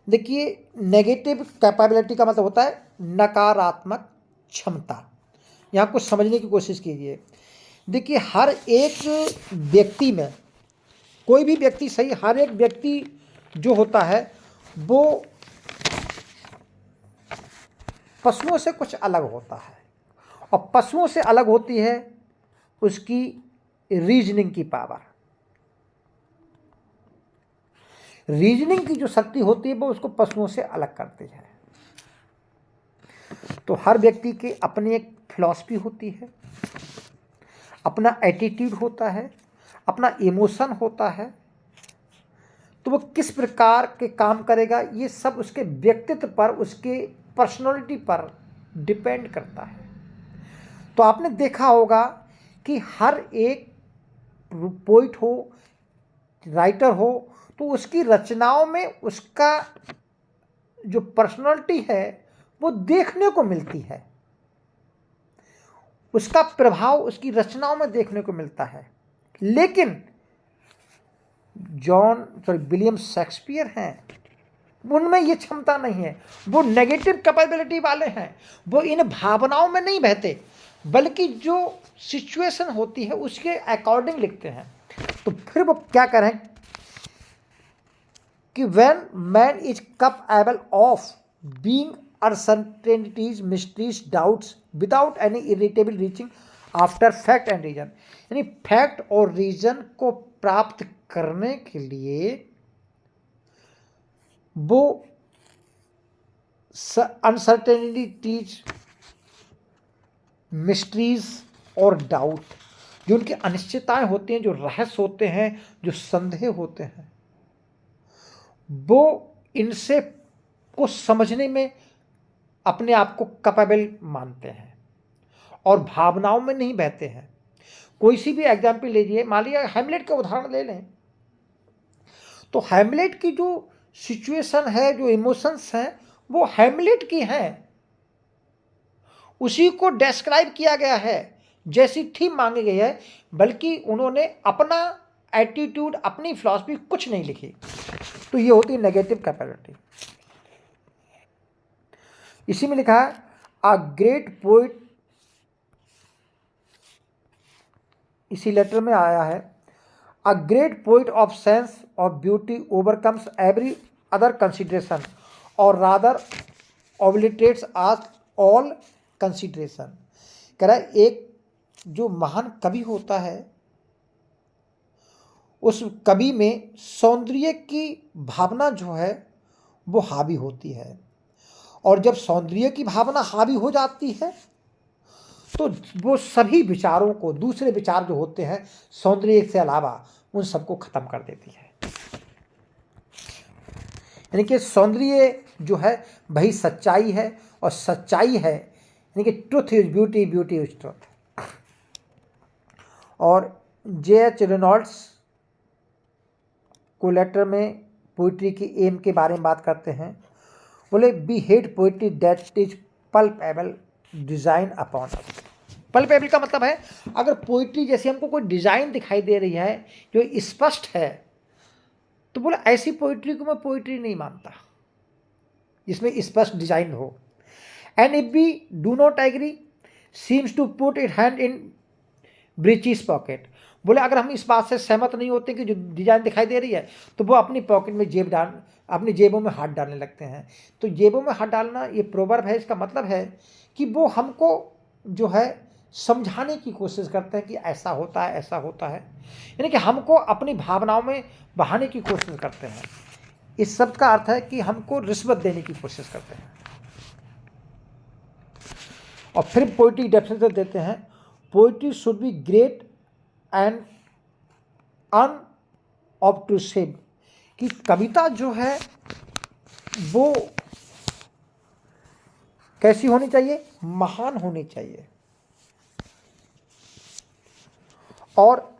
देखिए, नेगेटिव कैपेबिलिटी का मतलब होता है नकारात्मक क्षमता। यहाँ कुछ समझने की कोशिश कीजिए। देखिए, हर एक व्यक्ति में, कोई भी व्यक्ति सही, हर एक व्यक्ति जो होता है वो पशुओं से कुछ अलग होता है, और पशुओं से अलग होती है उसकी रीजनिंग की पावर। रीजनिंग की जो शक्ति होती है वो उसको पशुओं से अलग करती है। तो हर व्यक्ति की अपनी एक फिलॉसफी होती है, अपना एटीट्यूड होता है, अपना इमोशन होता है। तो वो किस प्रकार के काम करेगा, ये सब उसके व्यक्तित्व पर, उसके पर्सनालिटी पर डिपेंड करता है। तो आपने देखा होगा कि हर एक पोइट हो, राइटर हो, तो उसकी रचनाओं में उसका जो पर्सनालिटी है वो देखने को मिलती है, उसका प्रभाव उसकी रचनाओं में देखने को मिलता है। लेकिन विलियम शेक्सपियर हैं, उनमें ये क्षमता नहीं है। वो नेगेटिव कैपेबिलिटी वाले हैं। वो इन भावनाओं में नहीं बहते, बल्कि जो सिचुएशन होती है उसके अकॉर्डिंग लिखते हैं। तो फिर वो क्या करें कि when man is capable of being uncertainties, mysteries, doubts without any irritable reaching after fact and reason. यानी फैक्ट और रीजन को प्राप्त करने के लिए वो अनसर्टेनिटीज, मिस्ट्रीज और डाउट, जो उनकी अनिश्चितताएं होती हैं, जो रहस्य होते हैं, जो संदेह होते हैं, वो इनसे को समझने में अपने आप को कैपेबल मानते हैं और भावनाओं में नहीं बहते हैं। कोई सी भी एग्जाम्पल लीजिए, मान लीजिए हैमलेट का उदाहरण ले लें। तो हैमलेट की जो सिचुएशन है, जो इमोशंस हैं, वो हैमलेट की हैं, उसी को डिस्क्राइब किया गया है, जैसी थीम मांगी गई है, बल्कि उन्होंने अपना एटीट्यूड, अपनी फिलॉसफी कुछ नहीं लिखी। तो ये होती है नेगेटिव कैपेबिलिटी। इसी में लिखा है अ ग्रेट पोइट, इसी लेटर में आया है, a great poet of sense of beauty overcomes every other consideration और रादर ओब्लिटरेट्स आस ऑल कंसिडरेशन। कह रहा है एक जो महान कवि होता है, उस कवि में सौंदर्य की भावना जो है वो हावी होती है, और जब सौंदर्य की भावना हावी हो जाती है तो वो सभी विचारों को, दूसरे विचार जो होते हैं सौंदर्य से अलावा, उन सबको खत्म कर देती है। यानी कि सौंदर्य जो है वही सच्चाई है, और सच्चाई है यानी कि truth is beauty, beauty is truth. और J.H. रेनॉल्ड्स को लेटर में पोइट्री की एम के बारे में बात करते हैं। बोले we hate poetry that is palpable design upon us. Palpable का मतलब है अगर पोइट्री जैसे हमको कोई डिजाइन दिखाई दे रही है जो स्पष्ट है, तो बोले ऐसी पोइट्री को मैं पोइट्री नहीं मानता जिसमें स्पष्ट डिजाइन हो। And if we do not agree seems to put it hand in breeches pocket. बोले अगर हम इस बात से सहमत नहीं होते कि जो डिजाइन दिखाई दे रही है तो वो अपनी पॉकेट में अपनी जेबों में हाथ डालने लगते हैं। तो जेबों में हाथ डालना ये प्रोवर्ब है, इसका मतलब है कि वो हमको जो है समझाने की कोशिश करते हैं कि ऐसा होता है, ऐसा होता है, यानी कि हमको अपनी भावनाओं में बहाने की कोशिश करते हैं। इस शब्द का अर्थ है कि हमको रिश्वत देने की कोशिश करते हैं। और फिर पोइट्री डेफिनेशन देते हैं, poetry should be great and unobtrusive, कि कविता जो है वो कैसी होनी चाहिए, महान होनी चाहिए और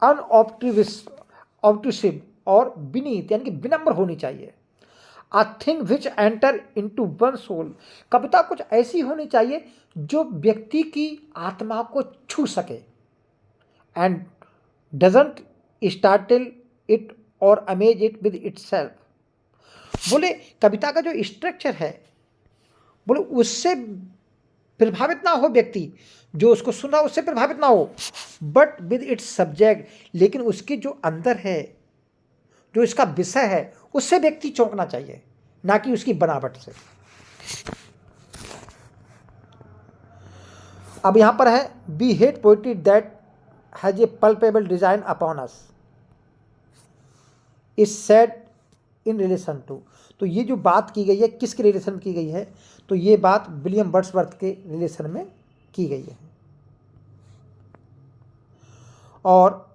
अनऑब्ट्रूसिव और विनीत यानी कि विनम्र होनी चाहिए। A thing which enter into one's soul, कविता कुछ ऐसी होनी चाहिए जो व्यक्ति की आत्मा को छू सके। And doesn't startle it or amaze it with itself। बोले कविता का जो स्ट्रक्चर है, बोले उससे प्रभावित ना हो व्यक्ति, जो उसको सुना उससे प्रभावित ना हो, बट विद इट्स सब्जेक्ट, लेकिन उसके जो अंदर है, जो इसका विषय है, उससे व्यक्ति चौंकना चाहिए, ना कि उसकी बनावट से। अब यहां पर है we hate poetry that has a palpable design upon us is said in relation to. तो ये जो बात की गई है किसके रिलेशन में की गई है, तो ये बात विलियम वर्ड्सवर्थ के रिलेशन में की गई है। और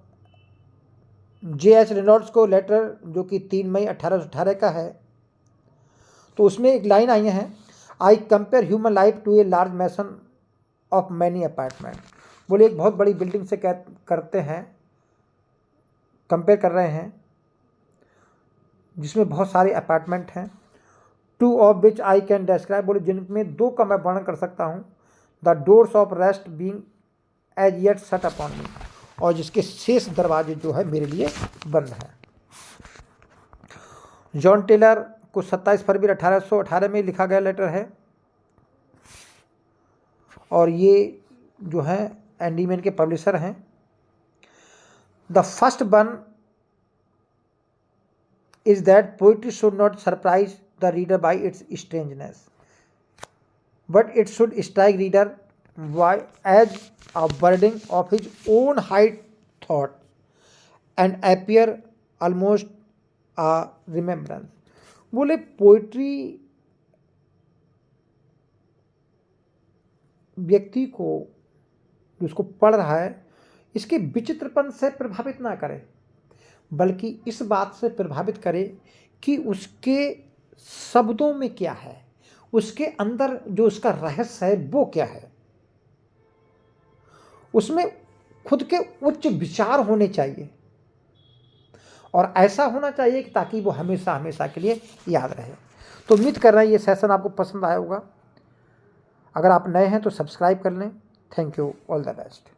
J.H. रेनॉल्ड्स को लेटर जो कि 3 मई 1818 का है, तो उसमें एक लाइन आई है, I compare human life to a large mansion of many apartment. बोले एक बहुत बड़ी बिल्डिंग से करते हैं, कंपेयर कर रहे हैं, जिसमें बहुत सारे अपार्टमेंट हैं। Two of which I can describe, बोले जिनमें 2 का मैं वर्णन कर सकता हूँ। The doors of rest being as yet shut upon me, और जिसके शेष दरवाजे जो है मेरे लिए बंद है। जॉन टेलर को 27 फरवरी 1818 में लिखा गया लेटर है, और ये जो है एंडी मैन के पब्लिशर हैं। The first one is that poetry should not surprise the reader by its strangeness, but it should strike reader as a burden of his own high thought and appear almost a remembrance। बोले poetry व्यक्ति को जो उसको पढ़ रहा है इसके विचित्रपन से प्रभावित ना करे, बल्कि इस बात से प्रभावित करे कि उसके शब्दों में क्या है, उसके अंदर जो उसका रहस्य है वो क्या है। उसमें खुद के उच्च विचार होने चाहिए, और ऐसा होना चाहिए कि ताकि वो हमेशा हमेशा के लिए याद रहे। तो उम्मीद कर रहे हैं ये सेशन आपको पसंद आया होगा। अगर आप नए हैं तो सब्सक्राइब कर लें। Thank you, all the best.